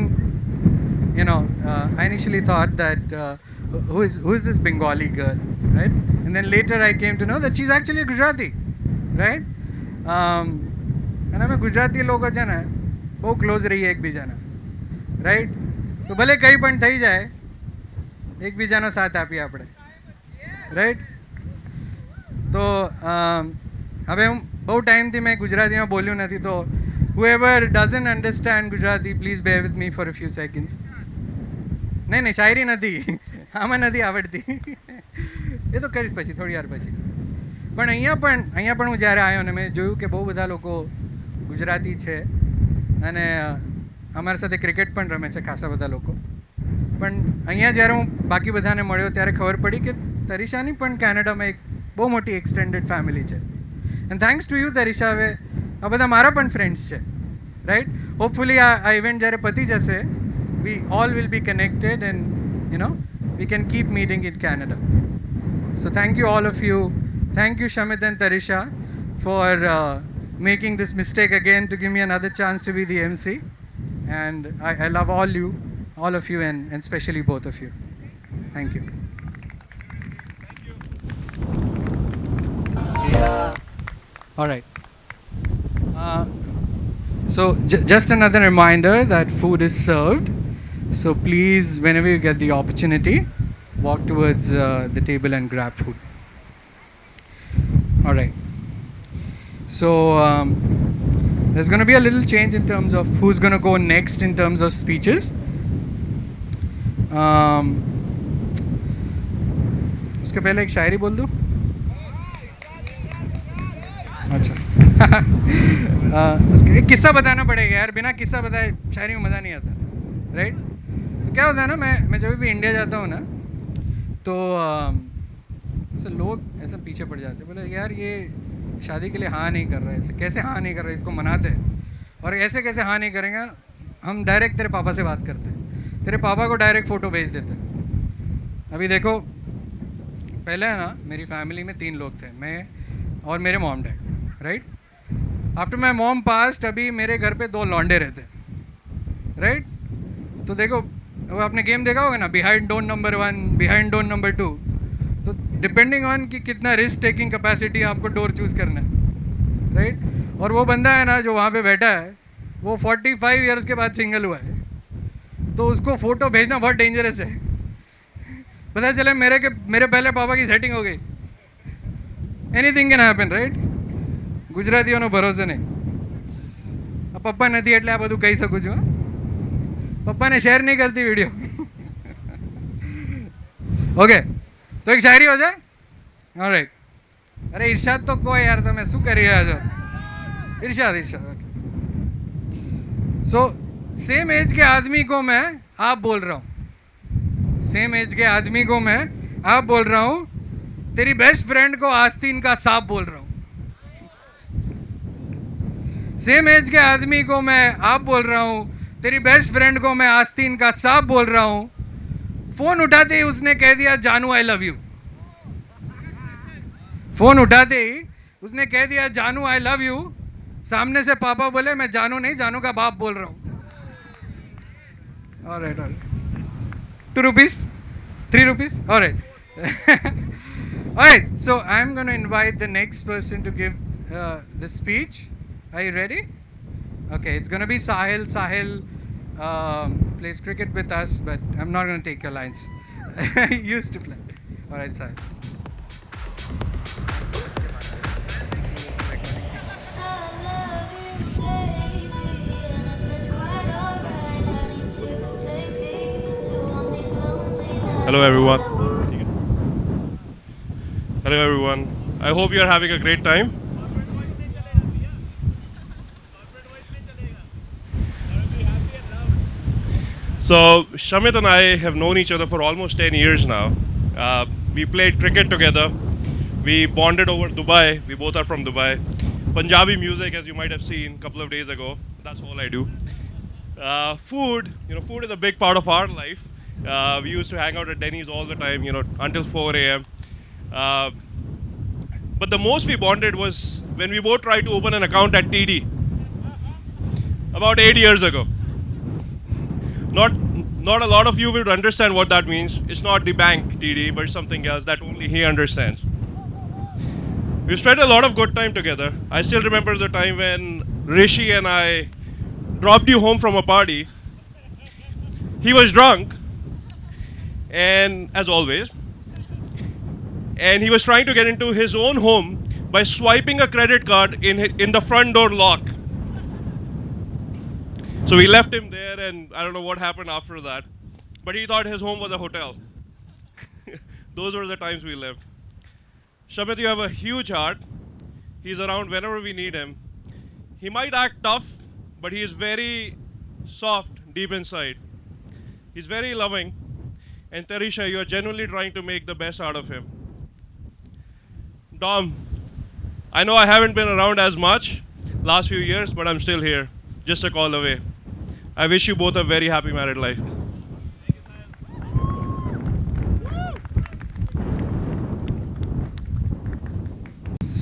I initially thought that who is this Bengali girl, right? And then later I came to know that she's actually a Gujarati, right? And I'm a Gujarati लोग છે ને બહુ close રહીએ એકબીજાના, right? તો ભલે કંઈ પણ થઈ જાય એકબીજાનો સાથ આપીએ આપણે, રાઈટ? તો હવે હું બહુ ટાઈમથી મેં ગુજરાતીમાં બોલ્યું નથી, તો whoever doesn't understand Gujarati, please bear with me for a few seconds. નહીં શાયરી નથી, આમાં નથી આવડતી. એ તો કરીશ પછી, થોડી વાર પછી. પણ અહીંયા પણ હું જ્યારે આવ્યો ને મેં જોયું કે બહુ બધા લોકો ગુજરાતી છે અને અમારી સાથે ક્રિકેટ પણ રમે છે ખાસા બધા લોકો. પણ અહીંયા જ્યારે હું બાકી બધાને મળ્યો ત્યારે ખબર પડી કે તરિશાની પણ કેનેડામાં એક બહુ મોટી એક્સટેન્ડેડ ફેમિલી છે. એન્ડ થેન્ક્સ ટુ યુ તરિશા, હવે આ બધા મારા પણ ફ્રેન્ડ્સ છે, રાઈટ. હોપફુલી આ ઇવેન્ટ જ્યારે પતી જશે, we all will be connected and you know we can keep meeting in Canada. So thank you all of you. Thank you, Shamit and Tarisha, for making this mistake again to give me another chance to be the MC. And I love all of you, and especially both of you. Thank you. All right. So just another reminder that food is served. So please, whenever you get the opportunity, walk towards the table and grab food. All right. So there's going to be a little change in terms of who's going to go next in terms of speeches. उसके पहले एक शायरी बोल दूँ? अच्छा. उसके एक किस्सा बताना पड़ेगा यार, बिना किस्सा बताए शायरी में मज़ा नहीं आता, राइट? तो क्या होता है ना, मैं जब भी इंडिया जाता हूँ ना, तो ऐसे लोग ऐसा पीछे पड़ जाते, बोले यार ये शादी के लिए हाँ नहीं कर रहा है, ऐसे कैसे हाँ नहीं कर रहा है, इसको मनाते हैं. और ऐसे कैसे हाँ नहीं करेंगे, हम डायरेक्ट तेरे पापा से बात करते हैं, तेरे पापा को डायरेक्ट फ़ोटो भेज देते हैं. अभी देखो, पहले है ना मेरी फैमिली में 3 लोग थे, मैं और मेरे mom dad, right. After my mom past, अभी मेरे घर पे 2 लौंडे रहते हैं, राइट. तो देखो, वो आपने गेम देखा होगा ना, behind door number 1, behind door number 2. तो डिपेंडिंग ऑन कि कितना रिस्क टेकिंग कैपेसिटी आपको डोर चूज़ करना है, राइट. और वो बंदा है ना जो वहाँ पे बैठा है, वो 45 ईयर्स के बाद सिंगल हुआ है, तो उसको फ़ोटो भेजना बहुत डेंजरस है. पता चले मेरे पहले पापा की सेटिंग हो गई, એનીથિંગ કેન હેપન, રાઈટ. ગુજરાતીઓનો ભરોસો નહીં. પપ્પા નથી એટલે આ બધું કહી શકું છું. પપ્પાને શેર નહીં કરતી વિડીયો. ઓકે, તો એક શાયરી हो जाए. ऑलराइट. अरे इरशाद तो को यार, તમે શું કરી રહ્યા છો? इरशाद. ओके. सो सेम एज के आदमी को मैं आप बोल रहा हूँ, सेम एज के आदमी को मैं आप बोल रहा हूँ, तेरी बेस्ट फ्रेंड को आस्तीन का सांप बोल रहा हूँ. सेम एज के आदमी को मैं आप बोल रहा हूँ, तेरी बेस्ट फ्रेंड को मैं आस्तीन का सांप बोल रहा हूँ. फोन उठाते ही उसने कह दिया जानू आई लव यू. फोन उठाते ही उसने कह दिया जानू आई लव यू. सामने से पापा बोले मैं जानू नहीं, जानू का बाप बोल रहा हूँ. Alright. 2 rupees, 3 rupees. Alright. Alright, so I'm going to invite the next person to give the speech. Are you ready? Okay, it's going to be Sahil. Sahil plays cricket with us, but I'm not going to take your lines. He used to play. Alright, Sahil. Hello everyone. Hello everyone. I hope you are having a great time. So Shamit and I have known each other for almost 10 years now. We played cricket together. We bonded over Dubai. We both are from Dubai. Punjabi music, as you might have seen a couple of days ago. That's all I do. Food, food is a big part of our life. We used to hang out at Denny's all the time, until 4 a.m. But the most we bonded was when we both tried to open an account at TD about 8 years ago. Not a lot of you would understand what that means. It's not the bank TD, but something else that only he understands. We spent a lot of good time together. I still remember the time when Rishi and I dropped you home from a party. He was drunk, and as always, and he was trying to get into his own home by swiping a credit card in the front door lock. So we left him there, and I don't know what happened after that. But he thought his home was a hotel. Those were the times we lived. Shamit, you have a huge heart. He's around whenever we need him. He might act tough, but he is very soft deep inside. He's very loving. And Tarisha, you are genuinely trying to make the best out of him. Dom, I know I haven't been around as much last few years, but I'm still here, just a call away. I wish you both a very happy married life.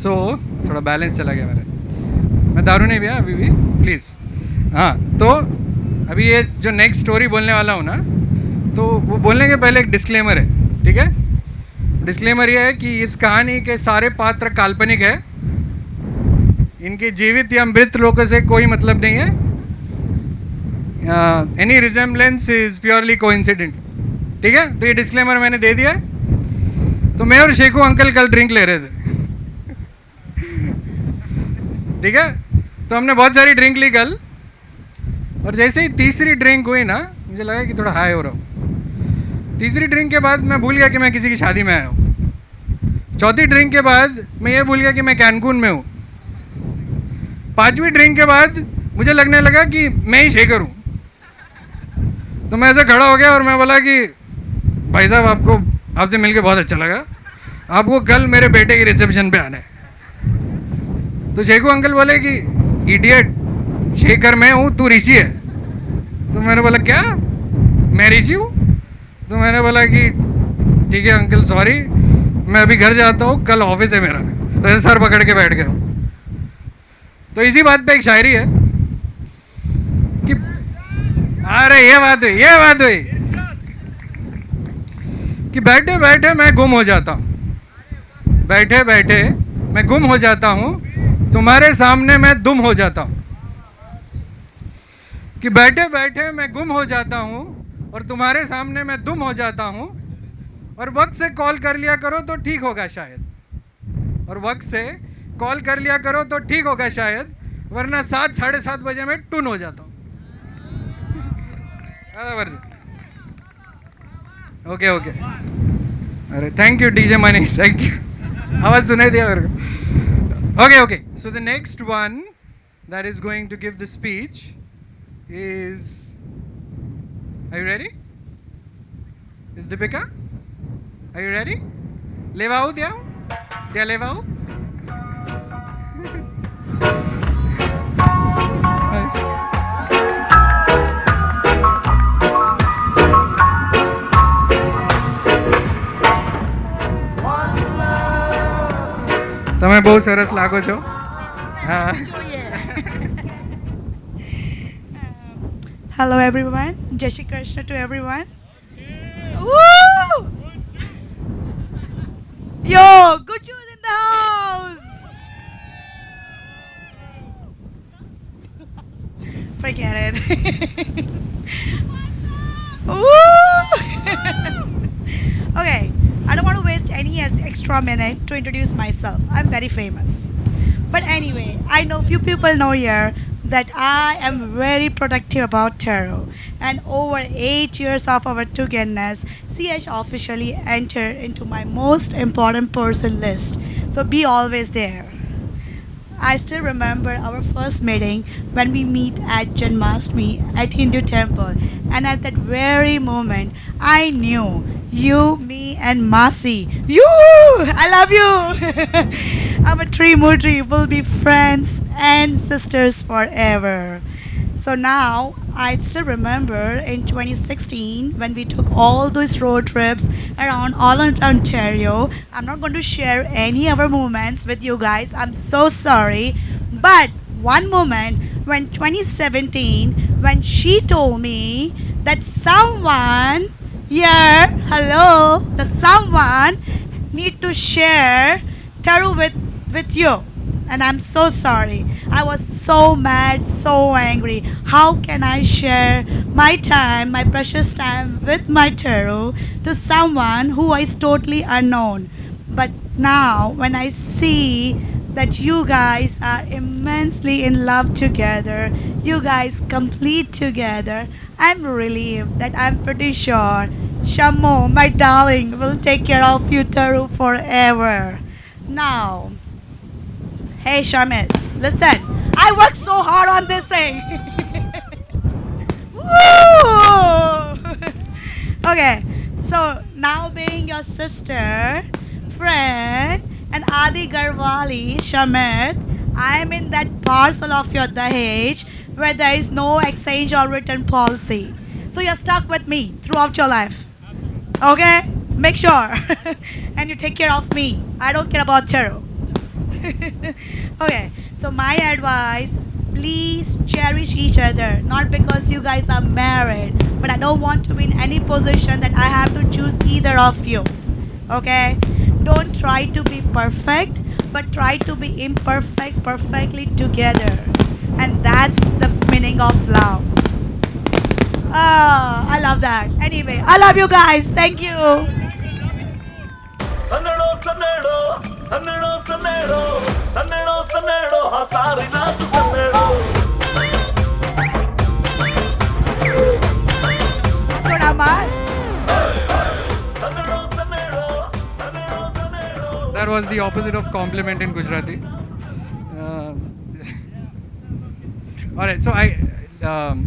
सो थोड़ा balance चला गया मेरा. मैं दारू नहीं पिया अभी भी, प्लीज़. हाँ, तो अभी ये जो नेक्स्ट स्टोरी बोलने वाला हूँ ना, तो वो बोलने के पहले एक डिस्क्लेमर है, ठीक है. डिस्क्लेमर ये है कि इस कहानी के सारे पात्र काल्पनिक है. इनके जीवित या मृत लोगों से कोई मतलब नहीं है. Any resemblance is purely coincident. ठीक है, तो ये डिस्क्लेमर मैंने दे दिया है. तो मैं और शेखू अंकल कल ड्रिंक ले रहे थे. ठीक है, तो हमने बहुत सारी ड्रिंक ली कल, और जैसे ही तीसरी ड्रिंक हुई ना, मुझे लगा कि थोड़ा हाई हो रहा हूँ. तीसरी ड्रिंक के बाद मैं भूल गया कि मैं किसी की शादी में आया हूँ. चौथी ड्रिंक के बाद मैं ये भूल गया कि मैं कैनकून में हूँ. पांचवी ड्रिंक के बाद मुझे लगने लगा कि मैं ही शेखर हूँ. तो मैं ऐसे खड़ा हो गया और मैं बोला कि भाई साहब, आपसे मिलके बहुत अच्छा लगा. आपको कल मेरे बेटे की रिसेप्शन पे आना है. तो शेखू अंकल बोले कि इडियट, शेखर मैं हूँ, तू ऋषि है. तो मैंने बोला क्या, मैं ऋषि हूँ? तो मैंने बोला कि ठीक है अंकल, सॉरी, मैं अभी घर जाता हूँ, कल ऑफिस है मेरा. तो ऐसे सर पकड़ के बैठ गया. तो इसी बात पे एक शायरी है कि अरे ये बात हुई कि बैठे बैठे मैं गुम हो जाता हूँ. बैठे बैठे मैं गुम हो जाता हूँ, तुम्हारे सामने मैं दुम हो जाता हूँ. कि बैठे बैठे मैं गुम हो जाता हूँ और तुम्हारे सामने मैं दुम हो जाता हूँ. और वक्त से कॉल कर लिया करो तो ठीक होगा शायद. और वक्त से कॉल कर लिया करो तो ठीक होगा शायद, वरना 7 साढ़े 7 बजे में टून हो जाता हूँ. ओके ओके, अरे thank you DJ money, thank you. आवाज़ सुनाई दिया मेरे को. Okay, okay. So the next one that is going to give the speech is. Are you ready? Is Deepika? Are you ready? Levao dia? Dia levao? તમે બહુ સરસ લાગો છો. હા. Hello everyone. Jai Shri Krishna to everyone. Woo! Yo, good news in the house. Forget it. Woo! Okay. I don't want to waste any extra minute to introduce myself. I'm very famous. But anyway, I know few people know here that I am very protective about tarot. And over 8 years of our togetherness, CH officially entered into my most important person list. So be always there. I still remember our first meeting when we meet at Janmashtami at Hindu temple, and at that very moment I knew you, me and Masi, I love you. Our Trimurti will be friends and sisters forever. So now I still remember in 2016 when we took all those road trips around all Ontario. I'm not going to share any other moments with you guys. I'm so sorry. But one moment when 2017 when she told me that someone here, hello, the someone need to share tarot with you. And I'm so sorry. I was so mad, so angry. How can I share my time, my precious time with my tarot to someone who is totally unknown? But now, when I see that you guys are immensely in love together. You guys complete together. I'm relieved that I'm pretty sure Shammo, my darling, will take care of you, Taru, forever. Now, hey Shamit, listen. I worked so hard on this thing. Woo! Okay, so now being your sister, friend, and Adi Garwali, Shamit, I am in that parcel of your Dahej where there is no exchange or written policy. So you're stuck with me throughout your life. Okay? Make sure. And you take care of me. I don't care about Taro. Okay, so my advice, please cherish each other. Not because you guys are married, but I don't want to be in any position that I have to choose either of you. Okay? Don't try to be perfect, but try to be imperfect perfectly together. And that's the meaning of love. Ah, I love that. Anyway, I love you guys. Thank you. सन्नड़ो सन्नड़ो सन्नड़ो सन्नड़ो सन्नड़ो सन्नड़ो हाँ सारी रात सन्नड़ो थोड़ा मार. That was the opposite of compliment in Gujarati. Alright, so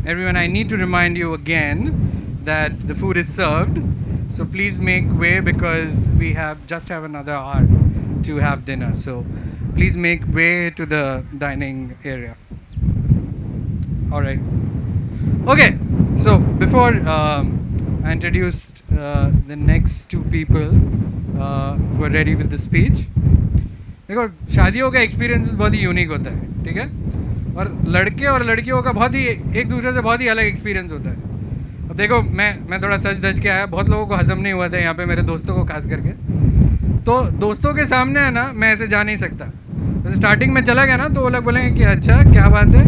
everyone, I need to remind you again that the food is served. So please make way because we just have another hour to have dinner. So please make way to the dining area. Alright. Okay, so before I introduced the next two people who are ready with the speech. देखो शादियों का experience बहुत ही unique होता है, ठीक है, और लड़के और लड़कियों का बहुत ही एक दूसरे से बहुत ही अलग एक्सपीरियंस होता है. अब देखो मैं थोड़ा सच धज के आया, बहुत लोगों को हजम नहीं हुआ था यहाँ पे, मेरे दोस्तों को खास करके. तो दोस्तों के सामने है ना, मैं ऐसे जा नहीं सकता. वैसे स्टार्टिंग में चला गया ना तो वो लोग बोलेंगे कि अच्छा क्या बात है,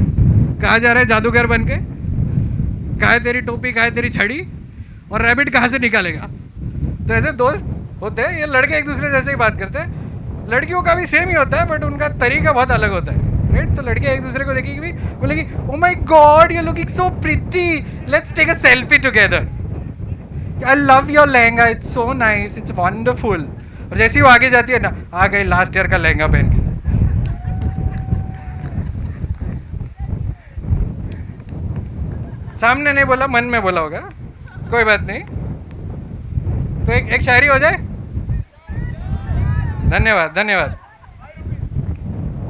कहाँ जा रहा है जादूगर बन के, कहाँ है तेरी टोपी, कहाँ है तेरी छड़ी, और रैबिट कहाँ से निकालेगा. तो ऐसे दोस्त होते हैं, ये लड़के एक दूसरे जैसे ही बात करते हैं. लड़कियों का भी सेम ही होता है बट उनका तरीका बहुत अलग होता है, राइट. तो लड़के एक दूसरे को देखेगी भी बोलेगी oh my god you looking so pretty, let's take a selfie together, I love your lehenga, it's so nice, it's wonderful. और जैसे ही वो आगे जाती है ना, आ गई लास्ट ईयर का लहंगा पहन के. सामने नहीं बोला, मन में बोला होगा, कोई बात नहीं. तो एक शायरी हो जाए. धन्यवाद धन्यवाद.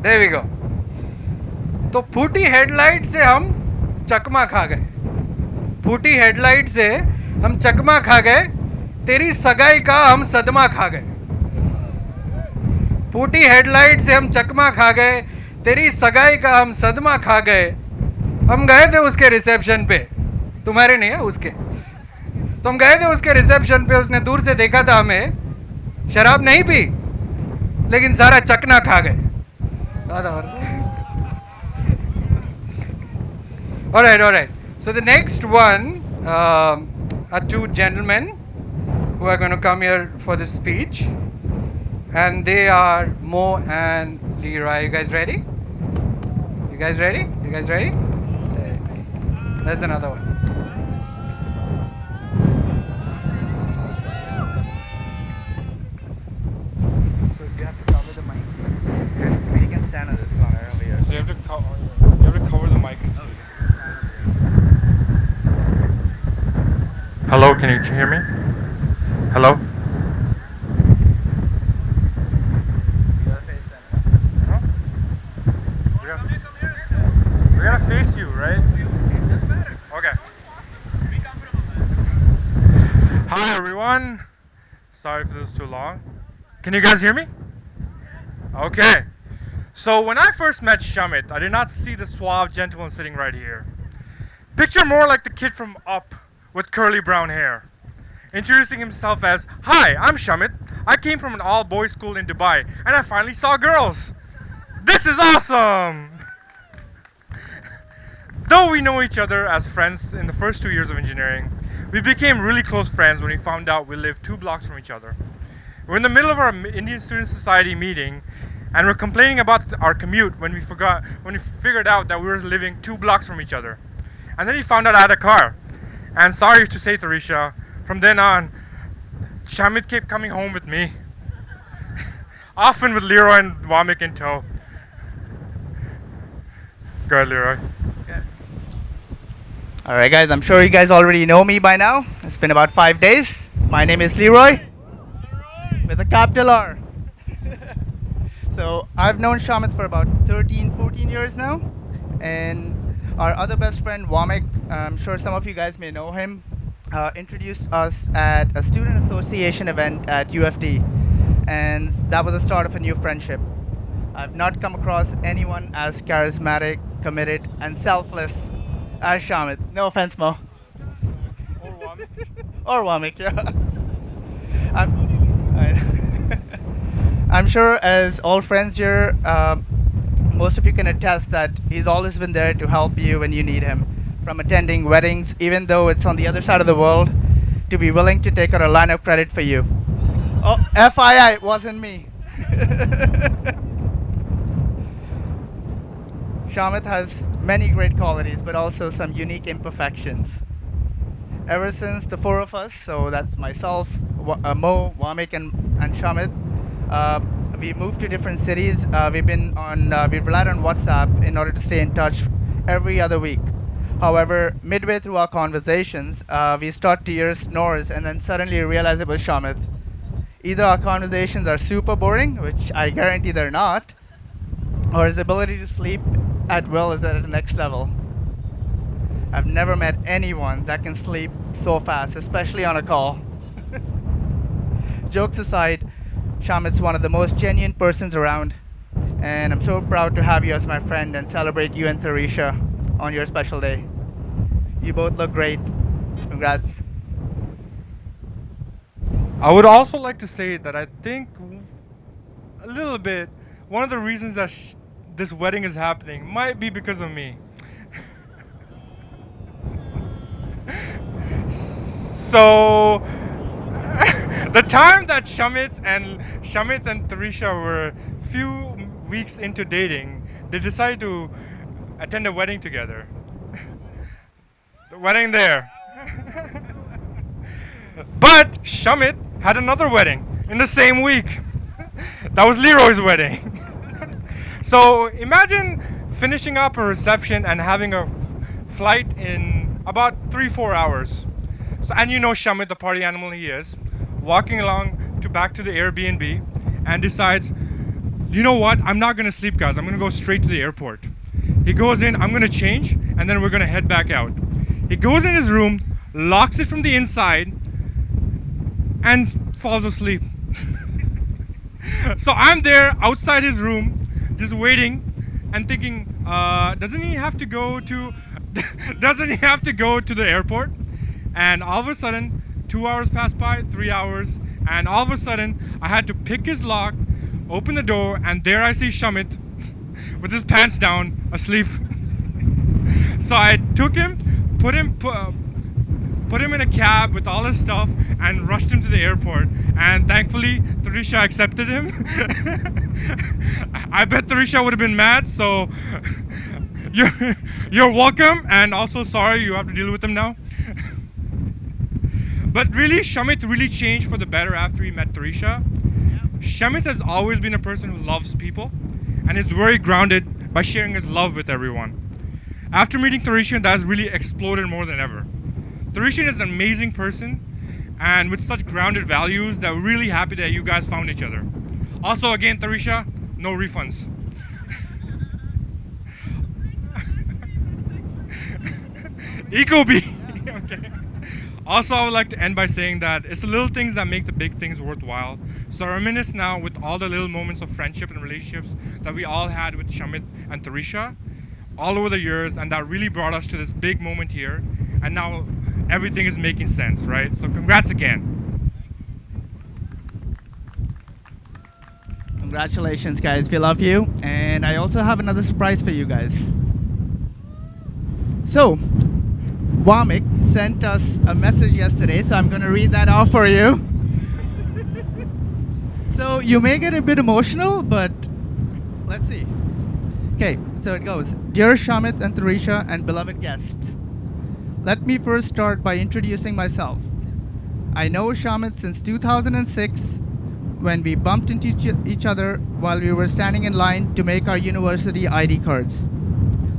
There we go. तो फूटी हेडलाइट से हम चकमा खा गए, फूटी हेडलाइट से हम चकमा खा गए, तेरी सगाई का हम सदमा खा गए. फूटी हेडलाइट से हम चकमा खा गए, तेरी सगाई का हम सदमा खा गए. हम गए थे उसके रिसेप्शन पे, तुम्हारे नहीं है उसके. तो हम गए थे उसके रिसेप्शन पे, उसने दूर से देखा था हमें, शराब नहीं पी लेकिन सारा चकना खा गए. Alright, alright. So the next one are two gentlemen who are going to come here for this speech, and they are Mo and Leroy. You guys ready? You guys ready? You guys ready? That's another one. So you have to cover the mic. We can stand on this corner over here. So you have to cover the mic. Hello, can you hear me? Hello? We're gonna face you, right? Okay. Hi everyone. Sorry if this is too long. Can you guys hear me? Okay. So when I first met Shamit, I did not see the suave gentleman sitting right here. Picture more like the kid from Up with curly brown hair, introducing himself as, "Hi, I'm Shamit. I came from an all-boys school in Dubai, and I finally saw girls. This is awesome!" Though we know each other as friends in the first 2 years of engineering, we became really close friends when we found out we lived 2 blocks from each other. We're in the middle of our Indian Student Society meeting, And we're complaining about our commute when we figured out that we were living 2 blocks from each other. And then he found out I had a car. And sorry to say, Tarisha, from then on, Shamit kept coming home with me. Often with Leroy and Vamik in tow. Go ahead, Leroy. Alright guys, I'm sure you guys already know me by now. It's been about 5 days. My name is Leroy. With a capital R. So I've known Shamit for about 13-14 years now. And our other best friend Vamik, I'm sure some of you guys may know him, introduced us at a student association event at UFT. And that was the start of a new friendship. I've not come across anyone as charismatic, committed, and selfless as Shamit. No offense, Mo. Or Vamik. Or Vamik, yeah. I'm sure as all friends here, most of you can attest that he's always been there to help you when you need him. From attending weddings, even though it's on the other side of the world, to be willing to take out a line of credit for you. Oh, FYI, it wasn't me. Shamit has many great qualities, but also some unique imperfections. Ever since the 4 of us, so that's myself, Mo, Vamik, and Shamit, we moved to different cities. We've relied on WhatsApp in order to stay in touch every other week. However, midway through our conversations, we start to hear snores and then suddenly realize it was Shamit. Either our conversations are super boring, which I guarantee they're not, or his ability to sleep at will is at the next level. I've never met anyone that can sleep so fast, especially on a call. Jokes aside, Shamit's one of the most genuine persons around, and I'm so proud to have you as my friend and celebrate you and Tarisha on your special day. You both look great. Congrats. I would also like to say that I think a little bit, one of the reasons that this wedding is happening might be because of me. So, the time that Shamit and Tarisha were few weeks into dating, they decided to attend a wedding together. The wedding there. But Shamit had another wedding in the same week. That was Leroy's wedding. So imagine finishing up a reception and having a flight in about 3-4 hours. So, and you know Shamit, the party animal he is, walking along back to the Airbnb and decides, you know what, I'm not gonna sleep, guys, I'm gonna go straight to the airport. He goes in, I'm gonna change, and then we're gonna head back out. He goes in his room, locks it from the inside, and falls asleep. So I'm there outside his room, just waiting and thinking, doesn't he have to go to the airport? And all of a sudden, 2 hours pass by, 3 hours, and all of a sudden, I had to pick his lock, open the door, and there I see Shamit with his pants down, asleep. So I took him, put him in a cab with all his stuff, and rushed him to the airport. And thankfully, Tarisha accepted him. I bet Tarisha would have been mad. So you're welcome, and also sorry you have to deal with him now. But really, Shamit really changed for the better after he met Tarisha. Shamit has always been a person who loves people and is very grounded by sharing his love with everyone. After meeting Tarisha, that has really exploded more than ever. Tarisha is an amazing person and with such grounded values that we're really happy that you guys found each other. Also, again, Tarisha, no refunds. Ecobee. Okay. Also, I would like to end by saying that it's the little things that make the big things worthwhile. So I reminisce now with all the little moments of friendship and relationships that we all had with Shamit and Tarisha all over the years, and that really brought us to this big moment here. And now everything is making sense, right? So congrats again. Congratulations, guys. We love you. And I also have another surprise for you guys. So, Vamik sent us a message yesterday, so I'm going to read that out for you. So you may get a bit emotional, but let's see. Okay, so it goes. Dear Shamit and Tarisha and beloved guests, let me first start by introducing myself. I know Shamit since 2006 when we bumped into each other while we were standing in line to make our university ID cards.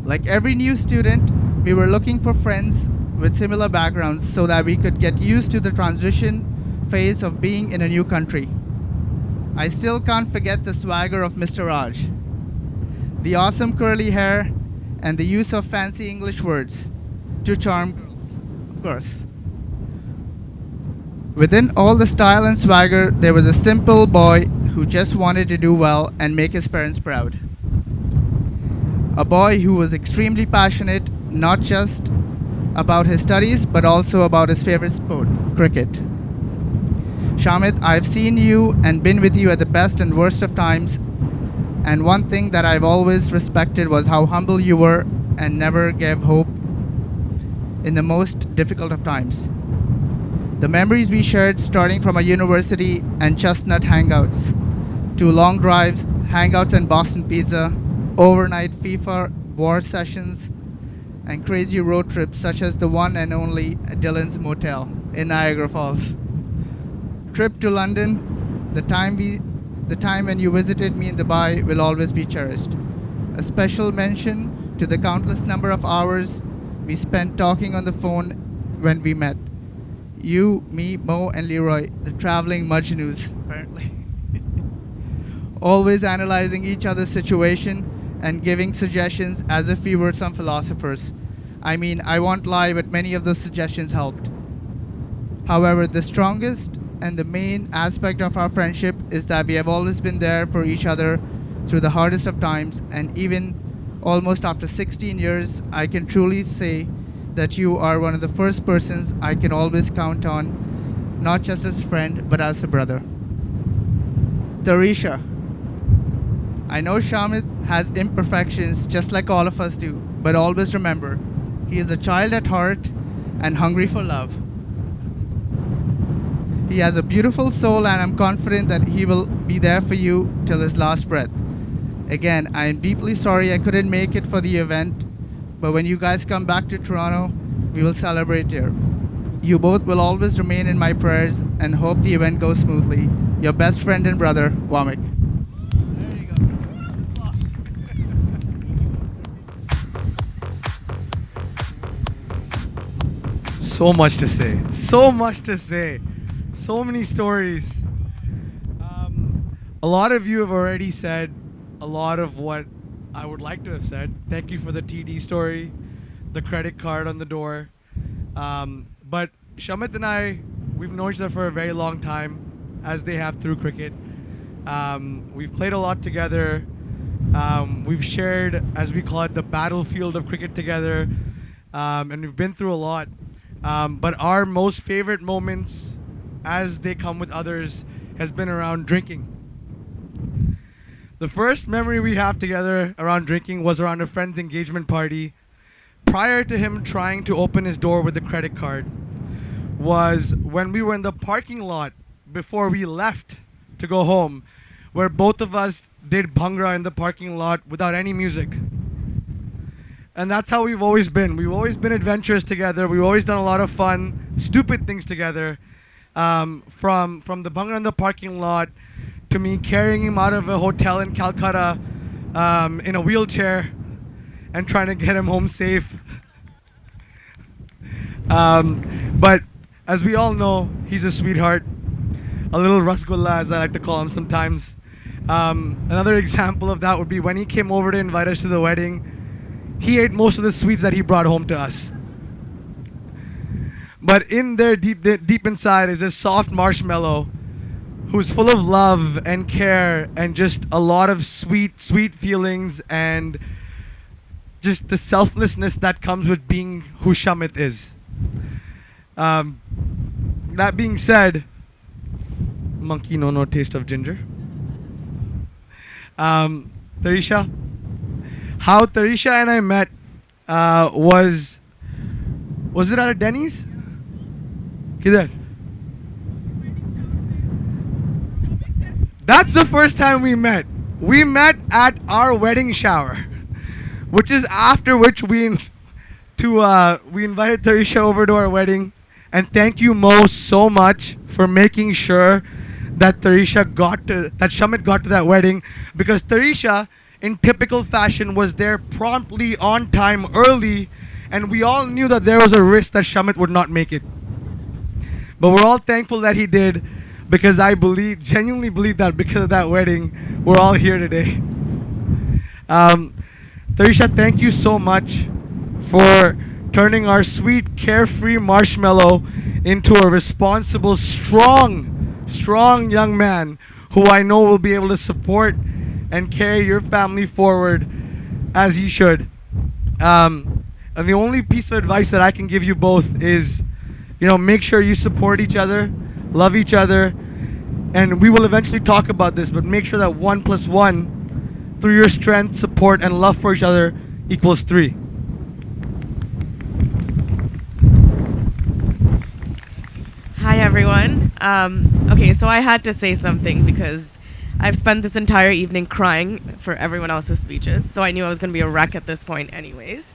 Like every new student, we were looking for friends with similar backgrounds so that we could get used to the transition phase of being in a new country. I still can't forget the swagger of Mr. Raj, the awesome curly hair, and the use of fancy English words to charm girls, of course. Within all the style and swagger, there was a simple boy who just wanted to do well and make his parents proud. A boy who was extremely passionate, not just about his studies, but also about his favorite sport, cricket. Shamit, I've seen you and been with you at the best and worst of times, and one thing that I've always respected was how humble you were and never gave hope in the most difficult of times. The memories we shared starting from our university and chestnut hangouts, to long drives, hangouts and Boston Pizza, overnight FIFA war sessions, and crazy road trips such as the one and only Dylan's Motel in Niagara Falls. Trip to London, the time when you visited me in Dubai will always be cherished. A special mention to the countless number of hours we spent talking on the phone when we met. You, me, Mo, and Leroy, the traveling Majnoos, apparently. Always analyzing each other's situation and giving suggestions as if we were some philosophers. I mean, I won't lie, but many of those suggestions helped. However, the strongest and the main aspect of our friendship is that we have always been there for each other through the hardest of times, and even almost after 16 years, I can truly say that you are one of the first persons I can always count on, not just as a friend, but as a brother. Tarisha, I know Shamit has imperfections just like all of us do, but always remember, he is a child at heart and hungry for love. He has a beautiful soul, and I'm confident that he will be there for you till his last breath. Again, I am deeply sorry I couldn't make it for the event, but when you guys come back to Toronto, we will celebrate here. You both will always remain in my prayers and hope the event goes smoothly. Your best friend and brother, Wamik. So much to say. So much to say. So many stories. A lot of you have already said a lot of what I would like to have said. Thank you for the TD story, the credit card on the door. But Shamit and I, we've known each other for a very long time, as they have through cricket. We've played a lot together. We've shared, as we call it, the battlefield of cricket together. And we've been through a lot. But our most favorite moments, as they come with others, has been around drinking. The first memory we have together around drinking was around a friend's engagement party. Prior to him trying to open his door with a credit card, was when we were in the parking lot before we left to go home, where both of us did bhangra in the parking lot without any music. And that's how we've always been. We've always been adventurous together. We've always done a lot of fun, stupid things together. From the bhangra in the parking lot to me carrying him out of a hotel in Calcutta in a wheelchair and trying to get him home safe. But as we all know, he's a sweetheart, a little rasgulla, as I like to call him sometimes. Another example of that would be when he came over to invite us to the wedding. He ate most of the sweets that he brought home to us. But in there, deep inside, is this soft marshmallow who's full of love and care and just a lot of sweet feelings and just the selflessness that comes with being who Shamit is. That being said, monkey no taste of ginger. Tarisha, how Tarisha and I met was it at a Denny's? Kidhar? That's the first time we met. We met at our wedding shower, which is after which we invited Tarisha over to our wedding. And thank you, Mo, so much for making sure that Shamit got to that wedding, because Tarisha, in typical fashion, was there promptly, on time, early, and we all knew that there was a risk that Shamit would not make it. But we're all thankful that he did, because I genuinely believe that because of that wedding, we're all here today. Tarisha, thank you so much for turning our sweet, carefree marshmallow into a responsible, strong young man who I know will be able to support and carry your family forward as he should. And the only piece of advice that I can give you both is, make sure you support each other, love each other, and we will eventually talk about this, but make sure that 1 + 1, through your strength, support, and love for each other, equals 3. Hi everyone. Okay, so I had to say something because I've spent this entire evening crying for everyone else's speeches, so I knew I was going to be a wreck at this point anyways.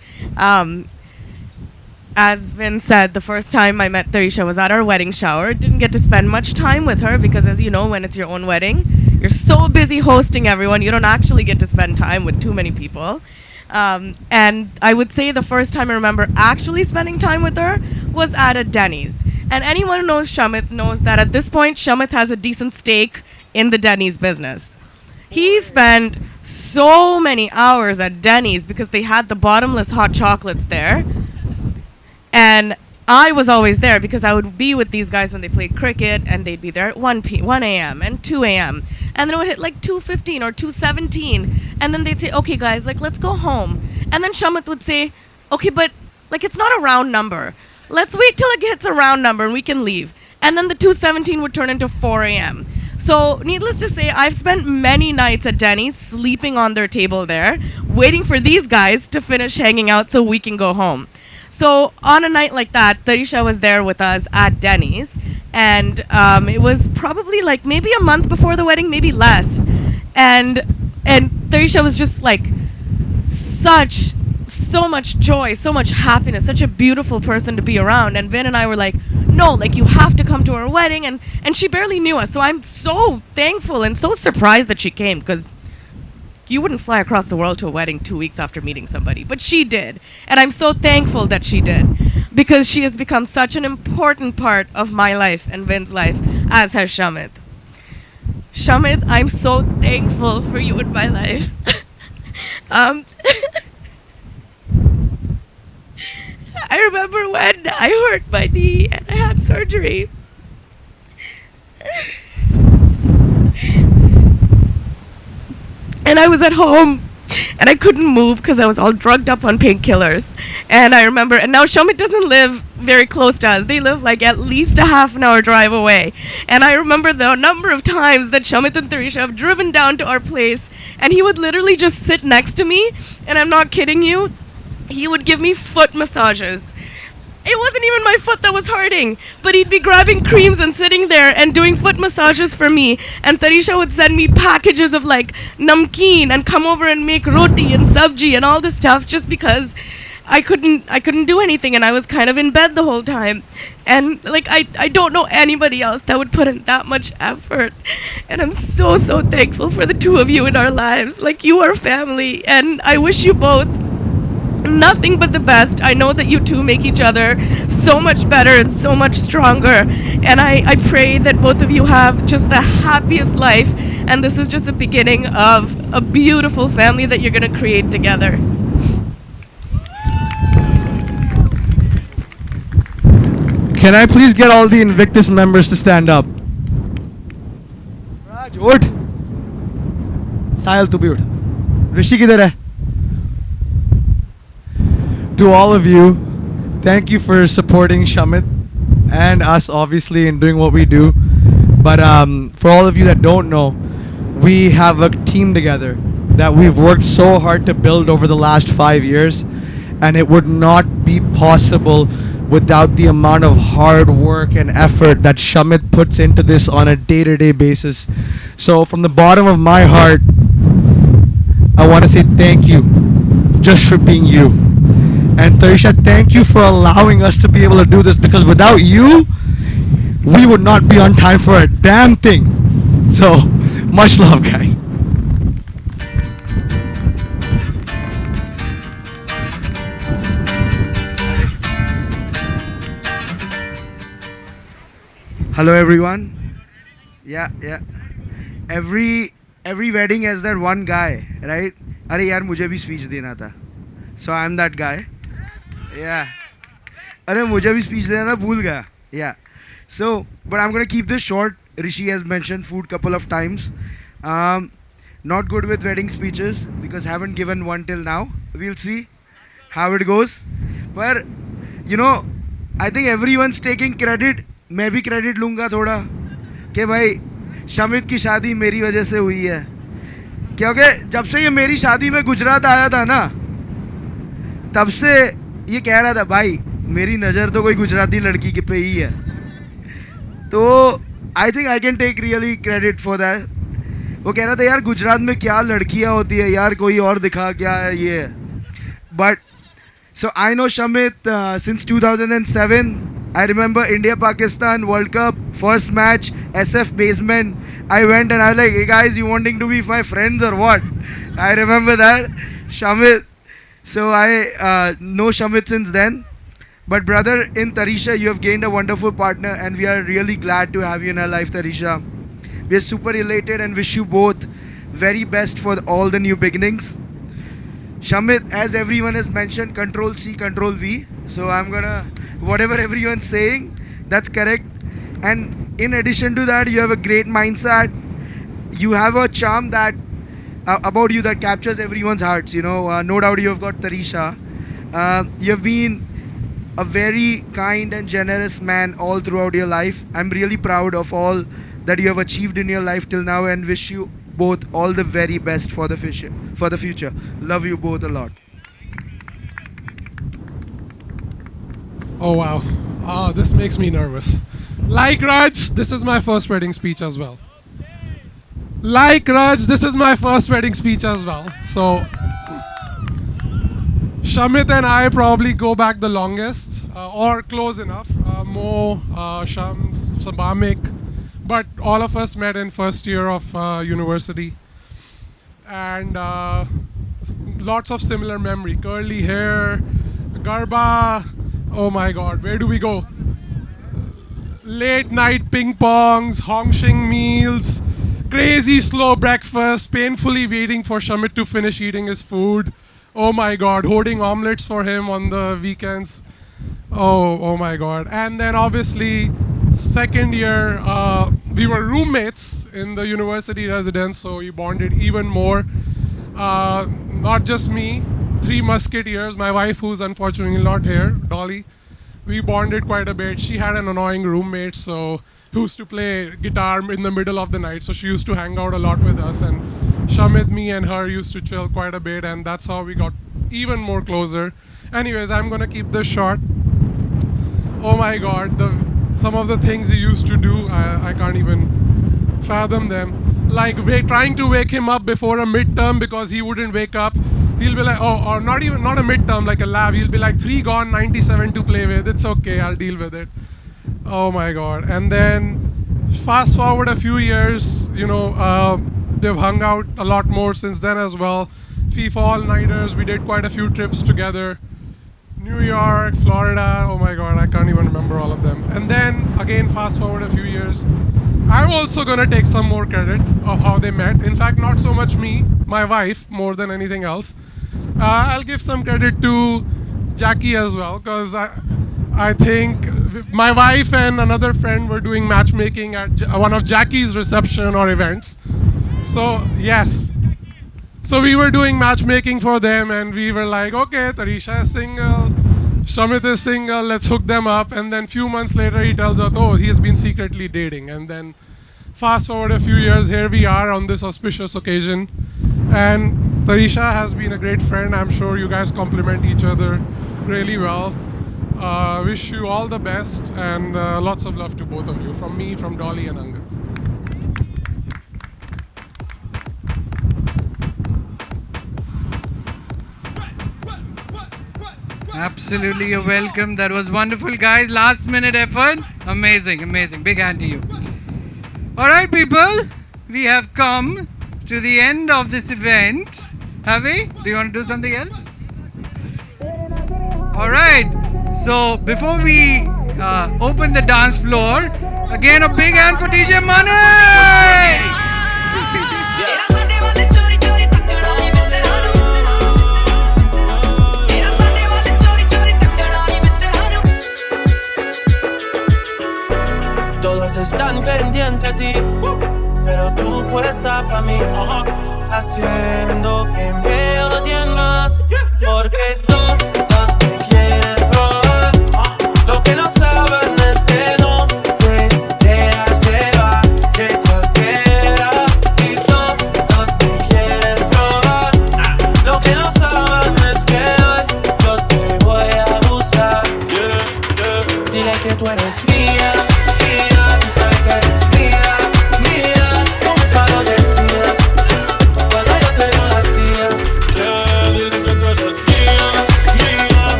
As Vin said, the first time I met Tarisha was at our wedding shower. Didn't get to spend much time with her because, as you know, when it's your own wedding, you're so busy hosting everyone, you don't actually get to spend time with too many people. And I would say the first time I remember actually spending time with her was at a Denny's. And anyone who knows Shamit knows that at this point, Shamit has a decent stake in the Denny's business. He spent so many hours at Denny's because they had the bottomless hot chocolates there. And I was always there because I would be with these guys when they played cricket, and they'd be there at 1 a.m. and 2 a.m. And then it would hit like 2:15 or 2:17. And then they'd say, okay, guys, let's go home. And then Shamit would say, okay, but it's not a round number. Let's wait till it hits a round number and we can leave. And then the 2:17 would turn into 4 a.m. So needless to say, I've spent many nights at Denny's sleeping on their table there, waiting for these guys to finish hanging out so we can go home. So on a night like that, Tarisha was there with us at Denny's, and it was probably maybe a month before the wedding, maybe less. And Tarisha was just so much joy, so much happiness, such a beautiful person to be around. And Vin and I were like, no, you have to come to our wedding. And she barely knew us. So I'm so thankful and so surprised that she came, because you wouldn't fly across the world to a wedding 2 weeks after meeting somebody. But she did. And I'm so thankful that she did, because she has become such an important part of my life and Vin's life, as has Shamit. Shamit, I'm so thankful for you in my life. I remember when I hurt my knee and I had surgery. And I was at home and I couldn't move because I was all drugged up on painkillers. And I remember, and now Shamit doesn't live very close to us. They live at least a half an hour drive away. And I remember the number of times that Shamit and Tarisha have driven down to our place, and he would literally just sit next to me, and I'm not kidding you, he would give me foot massages. It wasn't even my foot that was hurting, but he'd be grabbing creams and sitting there and doing foot massages for me. And Tarisha would send me packages of namkeen and come over and make roti and sabji and all this stuff, just because I couldn't do anything, and I was kind of in bed the whole time. And I don't know anybody else that would put in that much effort. And I'm so thankful for the two of you in our lives. You are family, and I wish you both nothing but the best. I know that you two make each other so much better and so much stronger, and I pray that both of you have just the happiest life, and this is just the beginning of a beautiful family that you're going to create together. Can I please get all the Invictus members to stand up? Raj, ut. Sahil, tu bhi ut. Rishi kidhar hai? To all of you, thank you for supporting Shamit and us, obviously, in doing what we do. But for all of you that don't know, we have a team together that we've worked so hard to build over the last 5 years, and it would not be possible without the amount of hard work and effort that Shamit puts into this on a day-to-day basis. So from the bottom of my heart, I want to say thank you just for being you. And Tarisha, thank you for allowing us to be able to do this, because without you, we would not be on time for a damn thing. So, much love, guys. Hello everyone. Yeah. Every wedding has that one guy, right? अरे यार मुझे भी speech देना था. So I'm that guy. Yeah. अरे मुझे भी speech देना था, भूल गया. Yeah. So, but I'm gonna keep this short. Rishi has mentioned food couple of times. Not good with wedding speeches because haven't given one till now. We'll see how it goes. But you know, I think everyone's taking credit. मैं भी credit लूँगा थोड़ा कि भाई शमित की शादी मेरी वजह से हुई है, क्योंकि जब से ये मेरी शादी में गुजरात आया था ना, तब से ये कह रहा था भाई मेरी नज़र तो कोई गुजराती लड़की के पे ही है. तो I think I can take really credit for that. वो कह रहा था यार गुजरात में क्या लड़कियाँ होती है यार, कोई और दिखा क्या है ये. But so I know Shamit since 2007. I remember India-Pakistan World Cup, first match, SF basement. I went and I was like, hey guys, you wanting to be my friends or what? I remember that. Shamit. So I know Shamit since then. But brother, in Tarisha, you have gained a wonderful partner and we are really glad to have you in our life, Tarisha. We are super elated and wish you both very best for all the new beginnings. Shamit, as everyone has mentioned, Control C, Control V. So I'm gonna, whatever everyone's saying, that's correct. And in addition to that, you have a great mindset. You have a charm that about you that captures everyone's hearts. You know, no doubt you have got Tarisha. You have been a very kind and generous man all throughout your life. I'm really proud of all that you have achieved in your life till now, and wish you both all the very best for the future. Love you both a lot. Oh wow. Oh, this makes me nervous. Like Raj, this is my first wedding speech as well. Like Raj, this is my first wedding speech as well. So, Shamit and I probably go back the longest, or close enough. Mo, Shams, Sabamik, but all of us met in first year of university. And lots of similar memory. Curly hair, Garba, oh my god, where do we go? Late night ping pongs, Hongshing meals, crazy slow breakfast, painfully waiting for Shamit to finish eating his food. Oh my god, hoarding omelets for him on the weekends. Oh my god. And then obviously, second year, we were roommates in the university residence, so we bonded even more. Not just me, 3 musketeers, my wife who's unfortunately not here, Dolly. We bonded quite a bit. She had an annoying roommate, so who used to play guitar in the middle of the night, so she used to hang out a lot with us, and Shamit, me and her used to chill quite a bit, and that's how we got even more closer. Anyways, I'm gonna keep this short. Oh my god, some of the things he used to do, I can't even fathom them. Like trying to wake him up before a midterm because he wouldn't wake up. He'll be like, or not a midterm, like a lab. He'll be like 3 gone, 97 to play with. It's okay, I'll deal with it. Oh my god. And then fast forward a few years, you know, they've hung out a lot more since then as well. FIFA all-nighters, we did quite a few trips together. New York, Florida, oh my god, I can't even remember all of them. And then, again, fast forward a few years. I'm also gonna take some more credit of how they met. In fact, not so much me, my wife, more than anything else. I'll give some credit to Jackie as well, because I think my wife and another friend were doing matchmaking at one of Jackie's reception or events. So, yes. So we were doing matchmaking for them, and we were like, okay, Tarisha is single, Shamit is single, let's hook them up. And then few months later, he tells us, oh, he has been secretly dating. And then fast forward a few years, here we are on this auspicious occasion. And Tarisha has been a great friend. I'm sure you guys complement each other really well. Wish you all the best, and lots of love to both of you. From me, from Dolly and Angad. Absolutely, you're welcome. That was wonderful, guys. Last minute effort. Amazing, amazing. Big hand to you. All right, people. We have come to the end of this event. Have we? Do you want to do something else? All right. So before we open the dance floor, again a big hand for DJ Money. Todos están pendientes de ti, pero tú puestas para mí, haciendo que me odien más, porque todos te quieren probar. Lo que no saben es que no te dejas llevar de cualquiera, y todos te quieren probar. Lo que no saben es que hoy yo te voy a buscar. Dile que tú eres mía.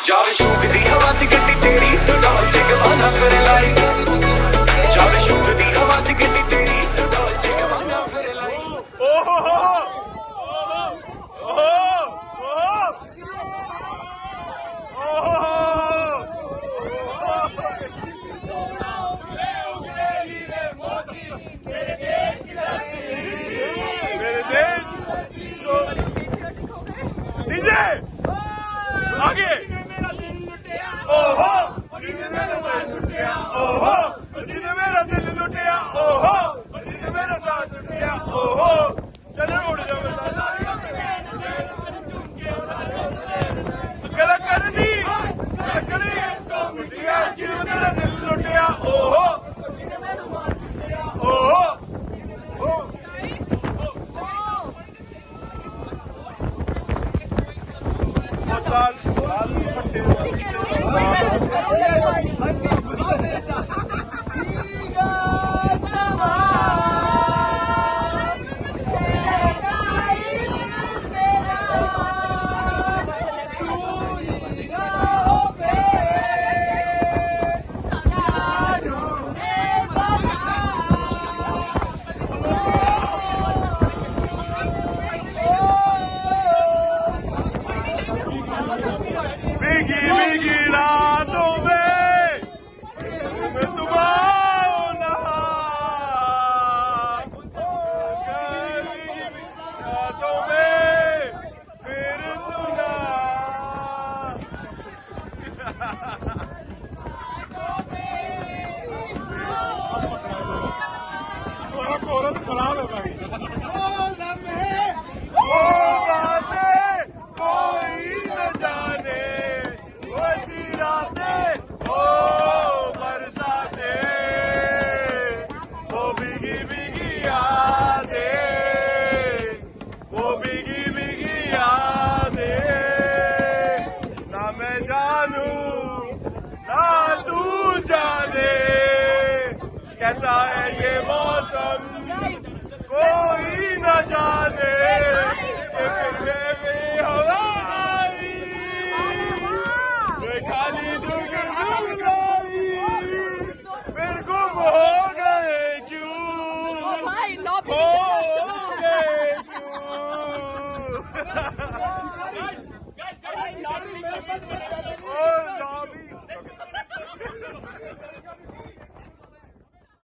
ਜਾਵੇ ਸ਼ੂਕ ਦੀ ਹਵਾ ਚ ਗੱਡੀ ਤੇਰੀ ਤੂੰ ਡੋਲਚੇ ਗਵਾਨਾ ਫਿਰ ਲਾਈ ਜਾਵੇ ਸ਼ੂਕ ਦੀ ਹਵਾ ਚ ਗੱਡੀ ਤੇਰੀ ਤੂੰ ਡੋਲਚੇ ਗਵਾਨਾ ਫਿਰ ਲਾਈ आगे ओहो जिने मेरा साथ छुटिया ओहो जिने मेरा दिल लुटिया ओहो जिने मेरा साथ छुटिया ओहो चले उड़ जा गलत कर दी कड़ी तो मुटिया जिने मेरा दिल लुटिया ओहो ओहो कैसा है ये मौसम कोई न जाने हवा आई खाली दुख फिर गुम हो गए क्यों हो गए क्यों